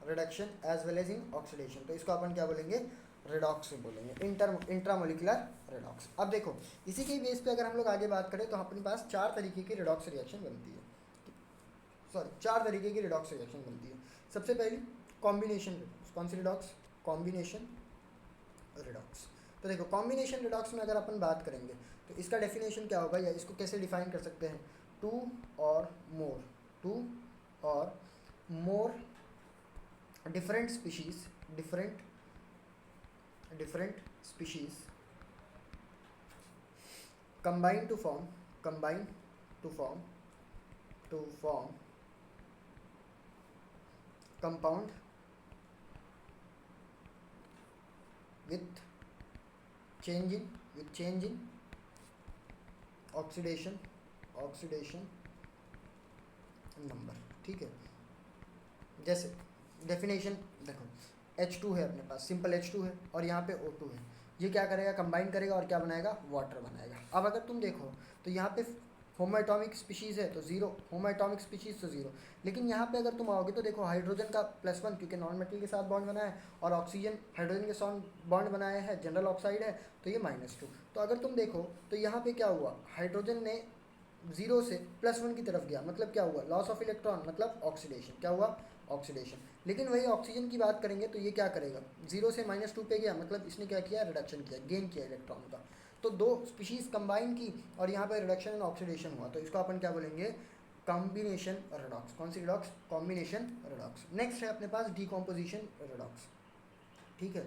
S1: reduction as well as in oxidation, तो इसको अपन क्या बोलेंगे, रिडॉक्स बोलेंगे, इंट्रामोलिकुलर रिडॉक्स। अब देखो इसी के बेस पे अगर हम लोग आगे बात करें तो अपने पास 4 तरीके की रिडॉक्स रिएक्शन बनती है, सॉरी 4 तरीके की रिडॉक्स रिएक्शन बनती है। सबसे पहली कॉम्बिनेशन रिडॉक्स। कौन सी रिडॉक्स? Combination redox. तो देखो कॉम्बिनेशन रिडॉक्स में अगर अपन बात करेंगे तो इसका डेफिनेशन क्या होगा, या इसको कैसे डिफाइन कर सकते हैं, टू और more different species combine to form compound with change in oxidation number. ठीक है, जैसे डेफिनेशन देखो H2 है अपने पास, सिंपल H2 है और यहाँ पे O2 है, ये क्या करेगा, कंबाइन करेगा और क्या बनाएगा, वाटर बनाएगा। अब अगर तुम देखो तो यहाँ पे होमोएटॉमिक स्पीशीज़ है तो जीरो, होमोएटॉमिक स्पीशीज़ तो जीरो, लेकिन यहाँ पे अगर तुम आओगे तो देखो हाइड्रोजन का +1 क्योंकि नॉन मेटल के साथ बॉन्ड बना है, और ऑक्सीजन हाइड्रोजन के साथ बॉन्ड बनाया है, जनरल ऑक्साइड है, तो ये -2। तो अगर तुम देखो तो यहाँ पे क्या हुआ, हाइड्रोजन ने 0 से +1 की तरफ गया, मतलब क्या हुआ, लॉस ऑफ इलेक्ट्रॉन, मतलब ऑक्सीडेशन। क्या हुआ, ऑक्सीडेशन। लेकिन वही ऑक्सीजन की बात करेंगे तो ये क्या करेगा, 0 से -2 पे गया, मतलब इसने क्या किया, रिडक्शन किया, गेन किया इलेक्ट्रॉन का। तो 2 स्पीशीज़ कंबाइन की और यहाँ पे रिडक्शन एंड ऑक्सीडेशन हुआ, तो इसको अपन क्या बोलेंगे, कॉम्बिनेशन रिडॉक्स। कौन सी रिडॉक्स, कॉम्बिनेशन रिडॉक्स। नेक्स्ट है अपने पास डीकॉम्पोजिशन रिडॉक्स। ठीक है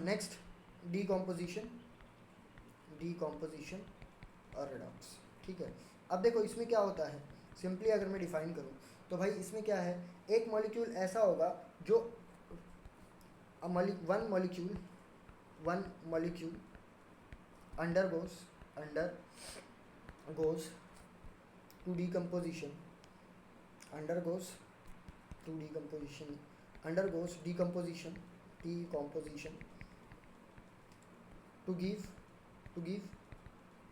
S1: नेक्स्ट डीकॉम्पोजिशन और रिडॉक्स। ठीक है, अब देखो इसमें क्या होता है, सिंपली अगर मैं डिफाइन करूँ तो भाई इसमें क्या है, एक मॉलिक्यूल ऐसा होगा जो one molecule undergoes to decomposition to give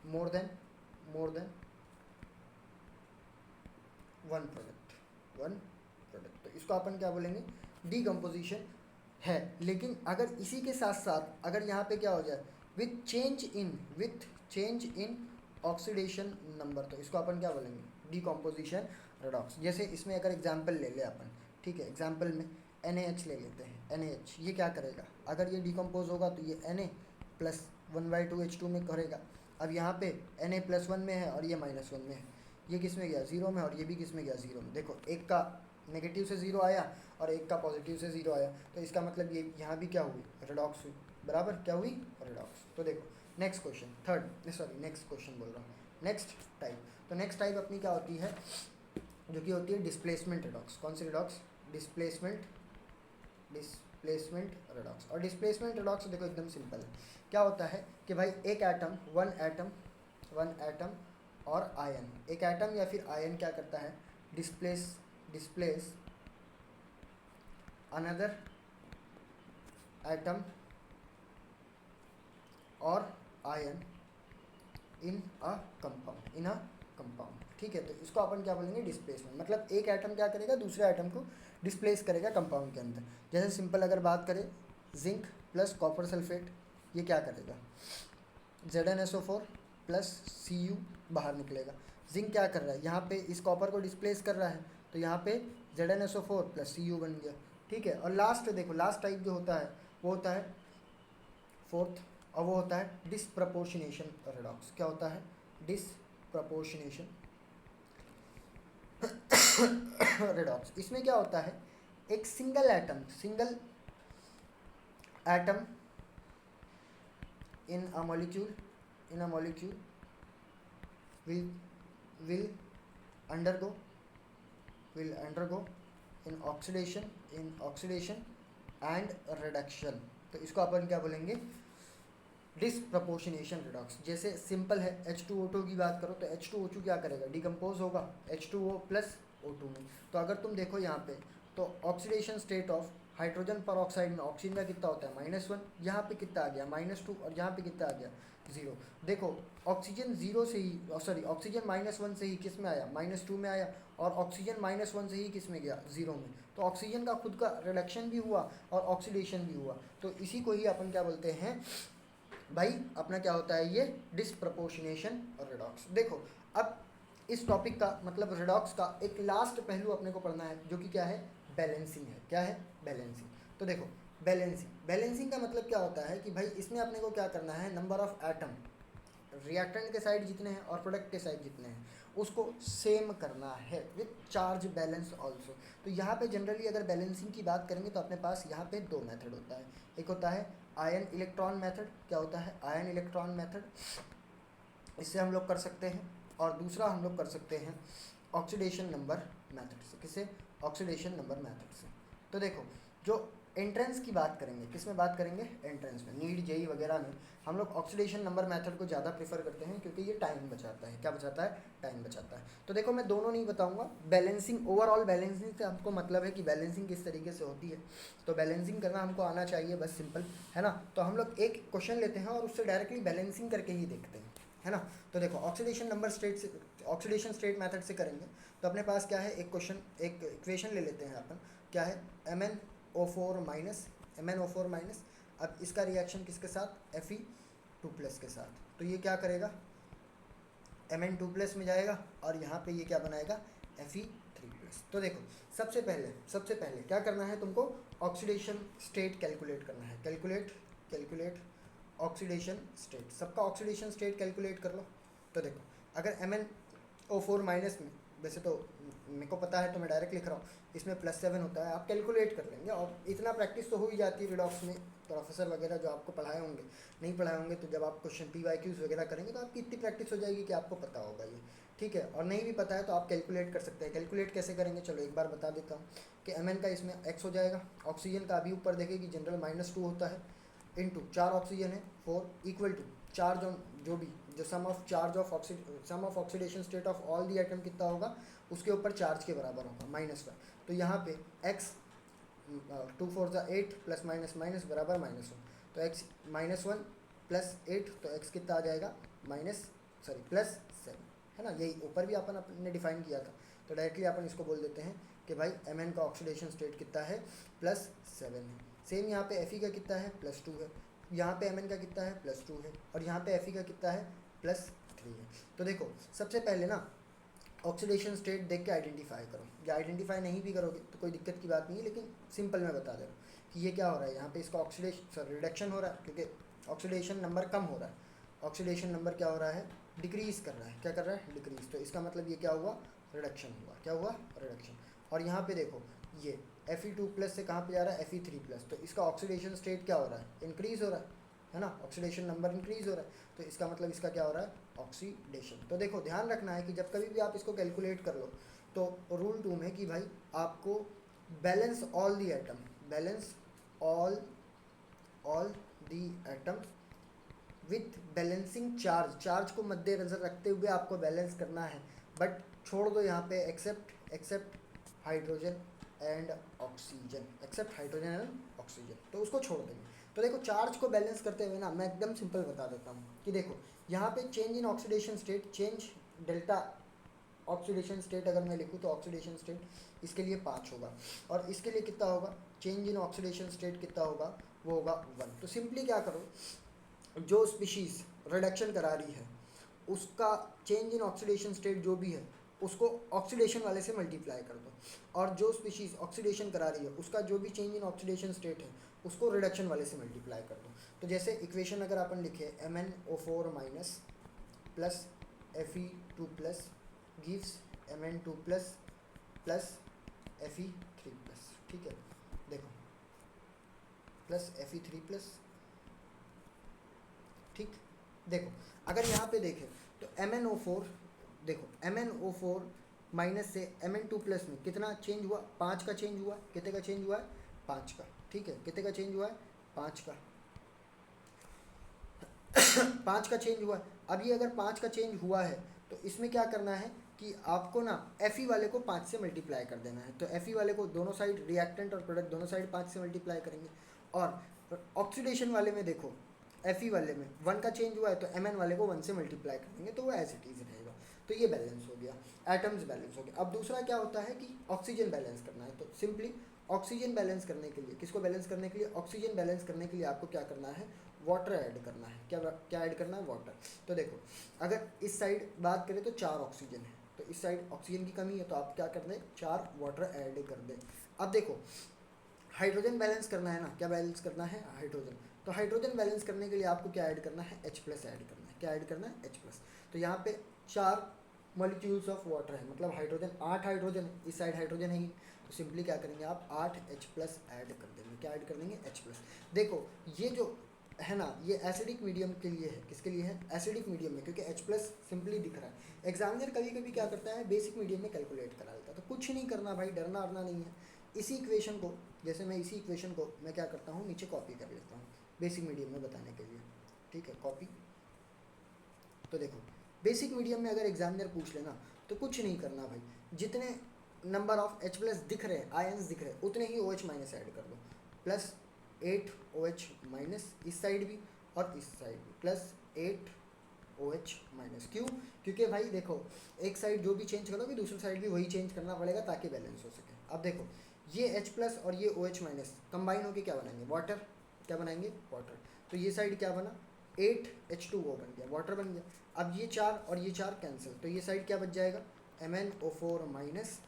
S1: more than one product. तो इसको अपन क्या बोलेंगे, डीकम्पोजिशन है। लेकिन अगर इसी के साथ साथ अगर यहाँ पे क्या हो जाए, with change in oxidation number, तो इसको अपन क्या बोलेंगे, डीकम्पोजिशन रिडॉक्स। जैसे इसमें अगर एग्जांपल ले ले अपन, ठीक है, एग्जांपल में NaH ले लेते हैं। NaH ये क्या करेगा, अगर ये डीकम्पोज होगा तो ये Na प्लस 1/2 H2 में करेगा। अब यहाँ पे Na+1 में है और ये -1 में है, ये किस में गया, 0 में, और ये भी किस में गया, 0 में। देखो एक का नेगेटिव से 0 आया और एक का पॉजिटिव से 0 आया, तो इसका मतलब ये यहाँ भी क्या हुई, रिडॉक्स हुई, बराबर क्या हुई, रिडॉक्स। तो देखो नेक्स्ट क्वेश्चन बोल रहा हूँ, नेक्स्ट टाइप। तो नेक्स्ट टाइप अपनी क्या होती है, जो कि होती है डिस्प्लेसमेंट रिडॉक्स। कौन सी रिडॉक्स, डिस्प्लेसमेंट रिडॉक्स। और डिस्प्लेसमेंट रिडॉक्स देखो एकदम सिंपल है, क्या होता है कि भाई एक एटम, वन एटम और आयन, एक एटम या फिर आयन क्या करता है, डिस्प्लेस अनदर एटम और आयन इन अ कंपाउंड। ठीक है, तो इसको अपन क्या बोलेंगे, डिस्प्लेसमेंट। मतलब एक एटम क्या करेगा, दूसरे एटम को डिस्प्लेस करेगा कंपाउंड के अंदर। जैसे सिंपल अगर बात करें, जिंक प्लस कॉपर सल्फेट, ये क्या करेगा, ZnSO4 प्लस Cu बाहर निकलेगा। जिंक क्या कर रहा है, यहाँ पे इस कॉपर को डिस्प्लेस कर रहा है, तो यहाँ पे ZnSO4 प्लस Cu बन गया। ठीक है, और लास्ट देखो, लास्ट टाइप जो होता है वो होता है फोर्थ, और वो होता है डिसप्रपोर्शनेशन रिडॉक्स। क्या होता है, डिसप्रपोर्शनेशन रिडॉक्स। इसमें क्या होता है, एक single atom in a molecule will undergo in oxidation and reduction। तो इसको अपन क्या बोलेंगे, डिसप्रपोर्शनेशन रिडॉक्स। जैसे सिंपल है, H2O2 की बात करो तो H2O2 क्या करेगा, डिकम्पोज होगा H2O प्लस O2 में। तो अगर तुम देखो यहाँ पे, तो ऑक्सीडेशन स्टेट ऑफ हाइड्रोजन पर ऑक्साइड में ऑक्सीजन का कितना होता है -1, यहाँ पे कितना आ गया -2 और यहाँ पे कितना आ गया 0। देखो ऑक्सीजन 0 से ही सॉरी ऑक्सीजन -1 से ही किस में आया -2 में आया, और ऑक्सीजन -1 से ही किस में गया 0 में। तो ऑक्सीजन का खुद का रिडक्शन भी हुआ और ऑक्सीडेशन भी हुआ। तो इसी को ही अपन क्या बोलते हैं भाई, अपना क्या होता है ये डिसप्रपोर्शनेशन और रिडॉक्स। देखो अब इस टॉपिक का मतलब रिडॉक्स का एक लास्ट पहलू अपने को पढ़ना है, जो कि क्या है बैलेंसिंग है। क्या है बैलेंसिंग। तो देखो बैलेंसिंग का मतलब क्या होता है कि भाई इसमें अपने को क्या करना है, नंबर ऑफ एटम रिएक्टेंट के साइड जितने हैं और प्रोडक्ट के साइड जितने हैं उसको सेम करना है विथ चार्ज बैलेंस ऑल्सो। तो यहाँ पे जनरली अगर बैलेंसिंग की बात करेंगे तो अपने पास यहाँ पे दो मेथड होता है। एक होता है आयन इलेक्ट्रॉन मेथड। क्या होता है आयन इलेक्ट्रॉन मेथड, इससे हम लोग कर सकते हैं। और दूसरा हम लोग कर सकते हैं ऑक्सीडेशन नंबर मेथड से। किससे? ऑक्सीडेशन नंबर मेथड से। तो देखो जो एंट्रेंस की बात करेंगे, किस में बात करेंगे, एंट्रेंस में, नीट जेई वगैरह में हम लोग ऑक्सीडेशन नंबर मेथड को ज़्यादा प्रेफर करते हैं, क्योंकि ये टाइम बचाता है। क्या बचाता है? टाइम बचाता है। तो देखो मैं दोनों नहीं बताऊंगा, बैलेंसिंग ओवरऑल बैलेंसिंग से हमको मतलब है कि बैलेंसिंग किस तरीके से होती है। तो बैलेंसिंग करना हमको आना चाहिए, बस सिंपल है ना। तो हम लोग एक क्वेश्चन लेते हैं और उससे डायरेक्टली बैलेंसिंग करके ही देखते हैं, है ना। तो देखो ऑक्सीडेशन नंबर स्टेट से, ऑक्सीडेशन स्टेट मेथड से करेंगे तो अपने पास क्या है, एक क्वेश्चन एक इक्वेशन ले लेते हैं अपन। क्या है MnO4 माइनस MnO4 माइनस। अब इसका रिएक्शन किसके साथ, Fe2+ के साथ। तो ये क्या करेगा, Mn2+ में जाएगा और यहाँ पे ये क्या बनाएगा, Fe3+। तो देखो सबसे पहले क्या करना है तुमको, ऑक्सीडेशन स्टेट कैलकुलेट करना है। Calculate oxidation state. सबका ऑक्सीडेशन स्टेट कैलकुलेट कर लो। तो देखो अगर MnO4 माइनस में, वैसे तो मेरे को पता है तो मैं डायरेक्ट लिख रहा हूँ, इसमें +7 होता है, आप कैलकुलेट कर लेंगे। और इतना प्रैक्टिस तो हो ही जाती है रिडॉक्स में, प्रोफेसर वगैरह जो आपको पढ़ाए होंगे, नहीं पढ़ाए होंगे तो जब आप क्वेश्चन PYQs वगैरह करेंगे तो आपकी इतनी प्रैक्टिस हो जाएगी कि आपको पता होगा ये, ठीक है। और नहीं भी पता है तो आप कैलकुलेट कर सकते हैं। कैलकुलेट कैसे करेंगे, चलो एक बार बता देता हूँ कि Mn का इसमें x हो जाएगा, ऑक्सीजन का अभी ऊपर देखें कि जनरल -2 होता है, इंटू 4 ऑक्सीजन है 4 इक्वल टू चार्ज ऑन जो sum of oxidation state of all the atom कितना होगा, उसके ऊपर चार्ज के बराबर होगा -1। तो यहाँ पे x 2 4 8 प्लस माइनस माइनस बराबर -1। तो x -1 प्लस 8 तो x कितना आ जाएगा +7, है ना। यही ऊपर भी अपन ने डिफाइन किया था। तो डायरेक्टली अपन इसको बोल देते हैं कि भाई Mn का ऑक्सीडेशन स्टेट कितना है, +7 है। सेम यहाँ पे Fe का कितना है, +2 है। यहाँ पे Mn का कितना है, +2 है। और यहाँ पे Fe का कितना है, +3 है। तो देखो सबसे पहले ना ऑक्सीडेशन स्टेट देख के आइडेंटिफाई करो, या आइडेंटिफाई नहीं भी करोगे तो कोई दिक्कत की बात नहीं है, लेकिन सिंपल मैं बता दे रहा हूँ कि ये क्या हो रहा है। यहाँ पे इसका रिडक्शन हो रहा है, क्योंकि ऑक्सीडेशन नंबर कम हो रहा है। ऑक्सीडेशन नंबर क्या हो रहा है, डिक्रीज़ कर रहा है। क्या कर रहा है, डिक्रीज़। तो इसका मतलब ये क्या हुआ, रिडक्शन हुआ। क्या हुआ, रिडक्शन। और यहाँ पे देखो ये Fe2+ से कहाँ पे जा रहा है, Fe3+। तो इसका ऑक्सीडेशन स्टेट क्या हो रहा है, इंक्रीज़ हो रहा है ना। ऑक्सीडेशन नंबर इंक्रीज़ हो रहा है, तो इसका मतलब इसका क्या हो रहा है, ऑक्सीडेशन। तो देखो ध्यान रखना है कि जब कभी भी आप इसको कैलकुलेट कर लो तो रूल 2 में कि भाई आपको balance all the atom, balance all the atom with balancing charge को मद्देनजर रखते हुए आपको बैलेंस करना है। बट छोड़ दो यहाँ पे एक्सेप्ट हाइड्रोजन एंड ऑक्सीजन, तो उसको छोड़ देंगे। तो देखो चार्ज को बैलेंस करते हुए ना मैं एकदम सिंपल बता देता हूँ कि देखो यहाँ पे change in oxidation state, change delta oxidation state अगर मैं लिखूँ तो ऑक्सीडेशन स्टेट इसके लिए 5 होगा, और इसके लिए कितना होगा, चेंज इन ऑक्सीडेशन स्टेट कितना होगा, वो होगा 1। तो सिंपली क्या करो, जो स्पीशीज़ रिडक्शन करा रही है उसका चेंज इन ऑक्सीडेशन स्टेट जो भी है उसको ऑक्सीडेशन वाले से मल्टीप्लाई कर दो, और जो स्पीशीज़ ऑक्सीडेशन करा रही है उसका जो भी चेंज इन ऑक्सीडेशन स्टेट है उसको रिडक्शन वाले से मल्टीप्लाई कर दो। तो जैसे इक्वेशन अगर अपन लिखे MnO4 minus plus Fe2+ gives Mn2+ plus Fe3+, ठीक है। देखो प्लस Fe3+, ठीक। देखो अगर यहाँ पे देखें तो MnO4, देखो MnO4 माइनस से Mn2+ में कितना चेंज हुआ, 5 का चेंज हुआ। कितने का चेंज हुआ है, 5 का, ठीक है। कितने का चेंज हुआ है, 5 का 5 का चेंज हुआ है। अब ये अगर 5 का चेंज हुआ है तो इसमें क्या करना है कि आपको ना Fe वाले को 5 से मल्टीप्लाई कर देना है। तो Fe वाले को दोनों साइड, रिएक्टेंट और प्रोडक्ट दोनों साइड 5 से मल्टीप्लाई करेंगे। और ऑक्सीडेशन वाले में देखो, Fe वाले में 1 का चेंज हुआ है तो Mn वाले को 1 से मल्टीप्लाई कर देंगे, तो वो एज इट इज़ रहेगा। तो ये बैलेंस हो गया, एटम्स बैलेंस हो गया। अब दूसरा क्या होता है कि ऑक्सीजन बैलेंस करना है। तो सिंपली ऑक्सीजन बैलेंस करने के लिए, किसको बैलेंस करने के लिए, ऑक्सीजन बैलेंस करने के लिए आपको क्या करना है, वाटर ऐड करना है। क्या ऐड करना है, वाटर। तो देखो, अगर इस साइड बात करें तो 4 ऑक्सीजन है, तो इस साइड ऑक्सीजन की कमी है, तो आप क्या कर दें, 4 वाटर ऐड कर दें। अब देखो, हाइड्रोजन बैलेंस करना है ना, क्या बैलेंस करना है, हाइड्रोजन। तो हाइड्रोजन बैलेंस करने के लिए आपको क्या ऐड करना है, H+ ऐड करना है। क्या ऐड करना है, H+। तो यहाँ पे 4 मॉलिक्यूल्स ऑफ वाटर है, मतलब हाइड्रोजन 8 हाइड्रोजन है, इस साइड हाइड्रोजन है ही, तो सिंपली क्या करेंगे आप, 8 H+ ऐड कर देंगे। क्या ऐड कर देंगे, H+। देखो ये जो है ना, ये एसिडिक मीडियम के लिए है। किसके लिए है, एसिडिक मीडियम में, क्योंकि H+ सिंपली दिख रहा है। एग्जामिनर कभी कभी क्या करता है, बेसिक मीडियम में कैलकुलेट करा लेता है, तो कुछ नहीं करना भाई, डरना अरना नहीं है। इसी इक्वेशन को, जैसे मैं इसी इक्वेशन को मैं क्या करता हूँ, नीचे कॉपी कर लेता हूँ बेसिक मीडियम में बताने के लिए। ठीक है, कॉपी। तो देखो, बेसिक मीडियम में अगर एग्जामिनर पूछ लेना तो कुछ नहीं करना भाई, जितने नंबर ऑफ H+ दिख रहे हैं, आयंस दिख रहे हैं, उतने ही OH- ऐड कर दो। प्लस 8 OH- इस साइड भी और इस साइड भी, प्लस 8 OH-। क्यों, क्योंकि भाई देखो, एक साइड जो भी चेंज करोगे दूसरी साइड भी वही चेंज करना पड़ेगा ताकि बैलेंस हो सके। अब देखो, ये H+ और ये OH- कंबाइन होकर क्या बनाएंगे, वाटर। क्या बनाएंगे, वाटर। तो ये साइड क्या बना, 8H2O बन गया, वाटर बन गया। अब ये 4 और ये 4 कैंसिल, तो ये साइड क्या बच जाएगा, MnO4-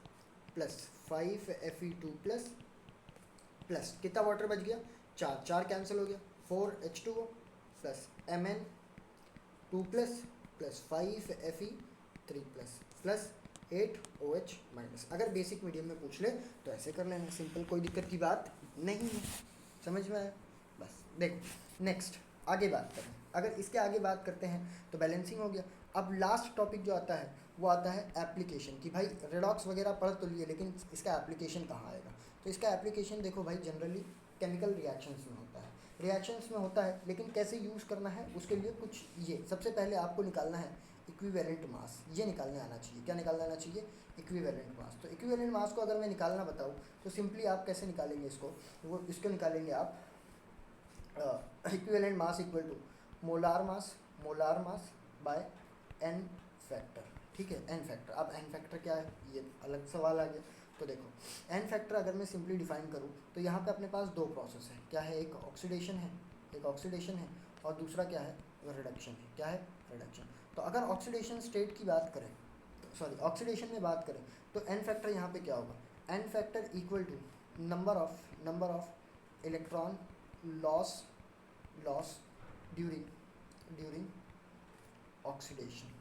S1: प्लस 5Fe2 प्लस कितना वाटर बच गया, 4, 4 कैंसिल हो गया, 4H2O plus Mn2 plus 5Fe3 plus 8OH-। अगर बेसिक मीडियम में पूछ ले तो ऐसे कर लेना, सिंपल, कोई दिक्कत की बात नहीं है। समझ में आया, बस। देखो नेक्स्ट आगे बात करें, अगर इसके आगे बात करते हैं तो बैलेंसिंग हो गया। अब लास्ट टॉपिक जो आता है वो आता है एप्लीकेशन, कि भाई रेडॉक्स वगैरह पढ़ तो लिए, लेकिन इसका एप्लीकेशन कहाँ आएगा। तो इसका एप्लीकेशन देखो भाई, जनरली केमिकल रिएक्शंस में होता है, रिएक्शंस में होता है, लेकिन कैसे यूज़ करना है उसके लिए कुछ, ये सबसे पहले आपको निकालना है इक्विवेलेंट मास। ये निकालने आना चाहिए, क्या निकालना आना चाहिए, इक्विवेलेंट मास। तो इक्विवेलेंट मास को अगर मैं निकालना बताऊँ तो सिंपली आप कैसे निकालेंगे इसको, वो इसको निकालेंगे आप, equivalent mass equal to molar mass by n factor. ठीक है, एन फैक्टर। अब एन फैक्टर क्या है, ये अलग सवाल आ गया। तो देखो, एन फैक्टर अगर मैं सिंपली डिफाइन करूँ तो यहाँ पे अपने पास 2 प्रोसेस है। क्या है, एक ऑक्सीडेशन है, और दूसरा क्या है, रिडक्शन है। क्या है, रिडक्शन। तो अगर ऑक्सीडेशन स्टेट की बात करें, सॉरी ऑक्सीडेशन में बात करें, तो एन फैक्टर यहाँ पे क्या होगा, n factor equal to number of electron loss during oxidation.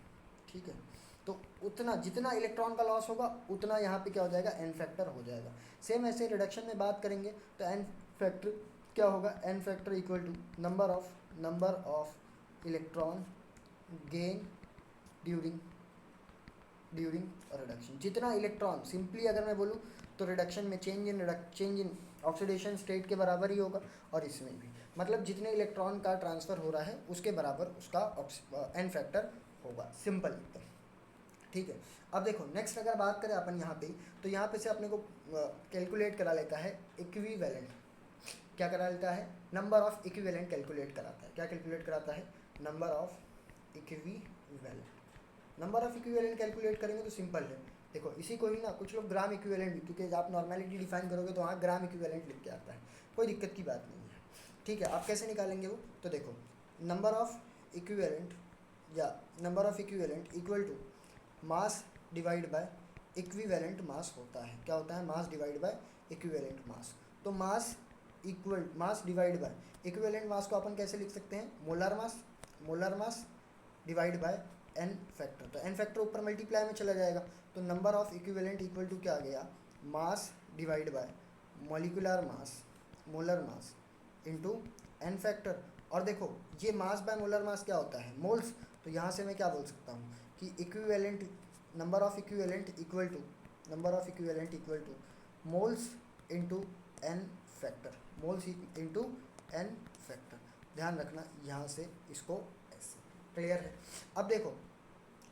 S1: ठीक है, तो उतना जितना इलेक्ट्रॉन का लॉस होगा उतना यहाँ पे क्या हो जाएगा, एन फैक्टर हो जाएगा। सेम ऐसे रिडक्शन में बात करेंगे तो एन फैक्टर क्या होगा, n factor equal to number of electron gain during reduction. जितना इलेक्ट्रॉन, सिंपली अगर मैं बोलूँ तो रिडक्शन में चेंज इन ऑक्सीडेशन स्टेट के बराबर ही होगा, और इसमें भी, मतलब जितने इलेक्ट्रॉन का ट्रांसफ़र हो रहा है उसके बराबर उसका एन फैक्टर होगा, सिंपल एकदम। ठीक है, अब देखो नेक्स्ट अगर बात करें अपन यहाँ पे, तो यहाँ पे से अपने को कैलकुलेट करा लेता है इक्विवेलेंट। क्या करा लेता है, नंबर ऑफ इक्विवेलेंट कैलकुलेट कराता है। क्या कैलकुलेट कराता है, number of equivalent. Number of equivalent calculate करेंगे तो सिंपल है, देखो इसी को ही ना कुछ लोग ग्राम इक्विवेलेंट भी, क्योंकि आप नॉर्मेलिटी डिफाइन करोगे तो वहाँ ग्राम इक्विवेलेंट लिख के आता है, कोई दिक्कत की बात नहीं है। ठीक है, आप कैसे निकालेंगे वो, तो देखो number of equivalent equal to mass divide by equivalent mass होता है। क्या होता है, mass divide by equivalent mass. तो mass divide by equivalent mass को अपन कैसे लिख सकते हैं, molar mass divide by n factor. तो एन फैक्टर ऊपर मल्टीप्लाई में चला जाएगा, तो number of equivalent equal to क्या आ गया, mass divide by molar mass into n factor. और देखो ये मास बाय मोलर मास क्या होता है, मोल्स। तो यहाँ से मैं क्या बोल सकता हूँ कि equivalent number of equivalent equal to moles into n factor. ध्यान रखना यहाँ से इसको ऐसे, क्लियर है। अब देखो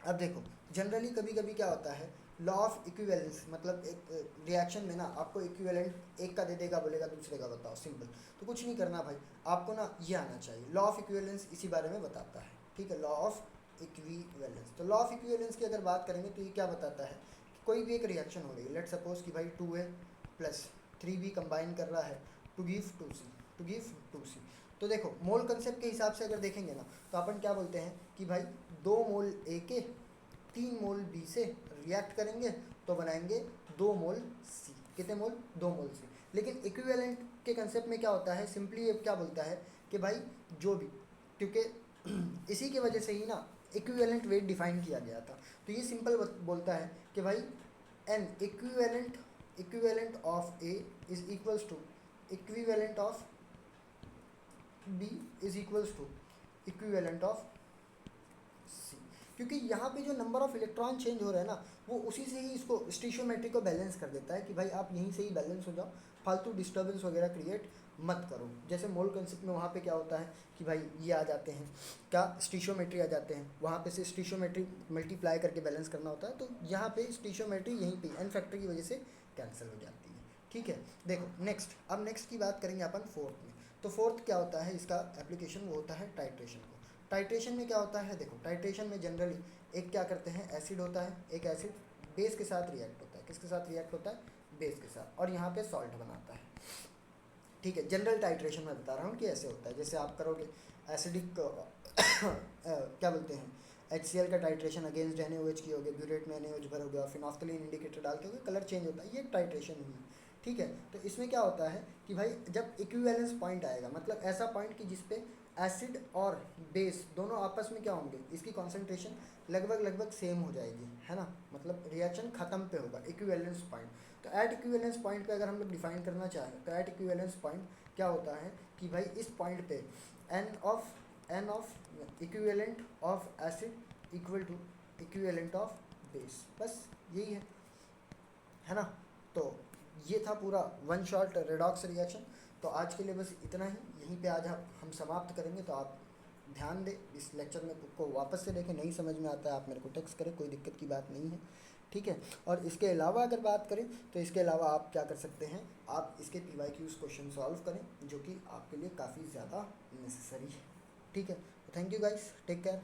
S1: अब देखो जनरली कभी कभी क्या होता है, लॉ ऑफ इक्विवेलेंस, मतलब एक रिएक्शन में ना आपको इक्विवेलेंट एक का दे देगा, बोलेगा दूसरे का बताओ, सिंपल। तो कुछ नहीं करना भाई, आपको ना ये आना चाहिए, लॉ ऑफ इक्विवेलेंस इसी बारे में बताता है, ठीक है, लॉ ऑफ इक्विवेलेंस। तो लॉ ऑफ इक्विवेलेंस की अगर बात करेंगे तो ये क्या बताता है कि कोई भी एक रिएक्शन हो रही है, लेट सपोज कि भाई 2A प्लस 3B कंबाइन कर रहा है to give 2C, to give 2C। तो देखो मोल कंसेप्ट के हिसाब से अगर देखेंगे ना, तो अपन क्या बोलते हैं कि भाई 2 मोल ए के 3 मोल बी से रिएक्ट करेंगे तो बनाएंगे 2 मोल सी। कितने मोल? 2 मोल सी। लेकिन इक्विवेलेंट के कंसेप्ट में क्या होता है, सिंपली ये क्या बोलता है कि भाई जो भी, क्योंकि इसी की वजह से ही ना इक्विवेलेंट वेट डिफाइन किया गया था। तो ये सिंपल बोलता है कि भाई n equivalent of A is equals to equivalent of B is equals to equivalent of C. क्योंकि यहाँ पे जो नंबर ऑफ इलेक्ट्रॉन चेंज हो रहा है ना, वो उसी से ही इसको स्टीशियोमेट्री को बैलेंस कर देता है कि भाई आप यहीं से ही बैलेंस हो जाओ, फालतू डिस्टर्बेंस वगैरह क्रिएट मत करो। जैसे मोल कंसेप्ट में वहाँ पे क्या होता है कि भाई ये आ जाते हैं क्या, स्टीशियोमेट्री आ जाते हैं, वहाँ पे से स्टीशियोमेट्री मल्टीप्लाई करके बैलेंस करना होता है। तो यहाँ पे स्टीशियोमेट्री यहीं पे एन फैक्टर की वजह से कैंसिल हो जाती है, ठीक है। देखो नेक्स्ट, अब नेक्स्ट की बात करेंगे अपन फोर्थ में। तो फोर्थ क्या होता है, इसका एप्लीकेशन वो होता है टाइट्रेशन को। टाइट्रेशन में क्या होता है, देखो टाइट्रेशन में जनरली एक क्या करते हैं, एसिड होता है, एक एसिड बेस के साथ रिएक्ट होता है। किसके साथ रिएक्ट होता है? बेस के साथ, और यहाँ पे सॉल्ट बनाता है, ठीक है। जनरल टाइट्रेशन में बता रहा हूँ कि ऐसे होता है, जैसे आप करोगे एसिडिक क्या बोलते हैं, HCl का टाइट्रेशन अगेंस्ट NaOH की होगी, ब्यूरेट में NaOH भरोगे और फिनॉफ्थलीन इंडिकेटर डालते होगे, कलर चेंज होता है, ये टाइट्रेशन हुई, ठीक है। तो इसमें क्या होता है कि भाई जब इक्विवेलेंस पॉइंट आएगा, मतलब ऐसा पॉइंट कि जिसपे एसिड और बेस दोनों आपस में क्या होंगे, इसकी कॉन्सेंट्रेशन लगभग सेम हो जाएगी, है ना, मतलब रिएक्शन खत्म पे होगा, इक्विवेलेंस पॉइंट। तो एट इक्विवेलेंस पॉइंट पे अगर हम लोग डिफाइन करना चाहें तो एट इक्विवेलेंस पॉइंट क्या होता है कि भाई इस पॉइंट पे n of equivalent of acid equal to equivalent of base, बस यही है ना। तो ये था पूरा वन शॉट रेडॉक्स रिएक्शन। तो आज के लिए बस इतना ही, यहीं पे आज हम समाप्त करेंगे। तो आप ध्यान दें इस लेक्चर में को वापस से देखें, नहीं समझ में आता है आप मेरे को टेक्स्ट करें, कोई दिक्कत की बात नहीं है, ठीक है। और इसके अलावा अगर बात करें तो इसके अलावा आप क्या कर सकते हैं, आप इसके PYQs क्वेश्चन सॉल्व करें, जो कि आपके लिए काफ़ी ज़्यादा नेसेसरी है, ठीक है। Thank you guys, take care.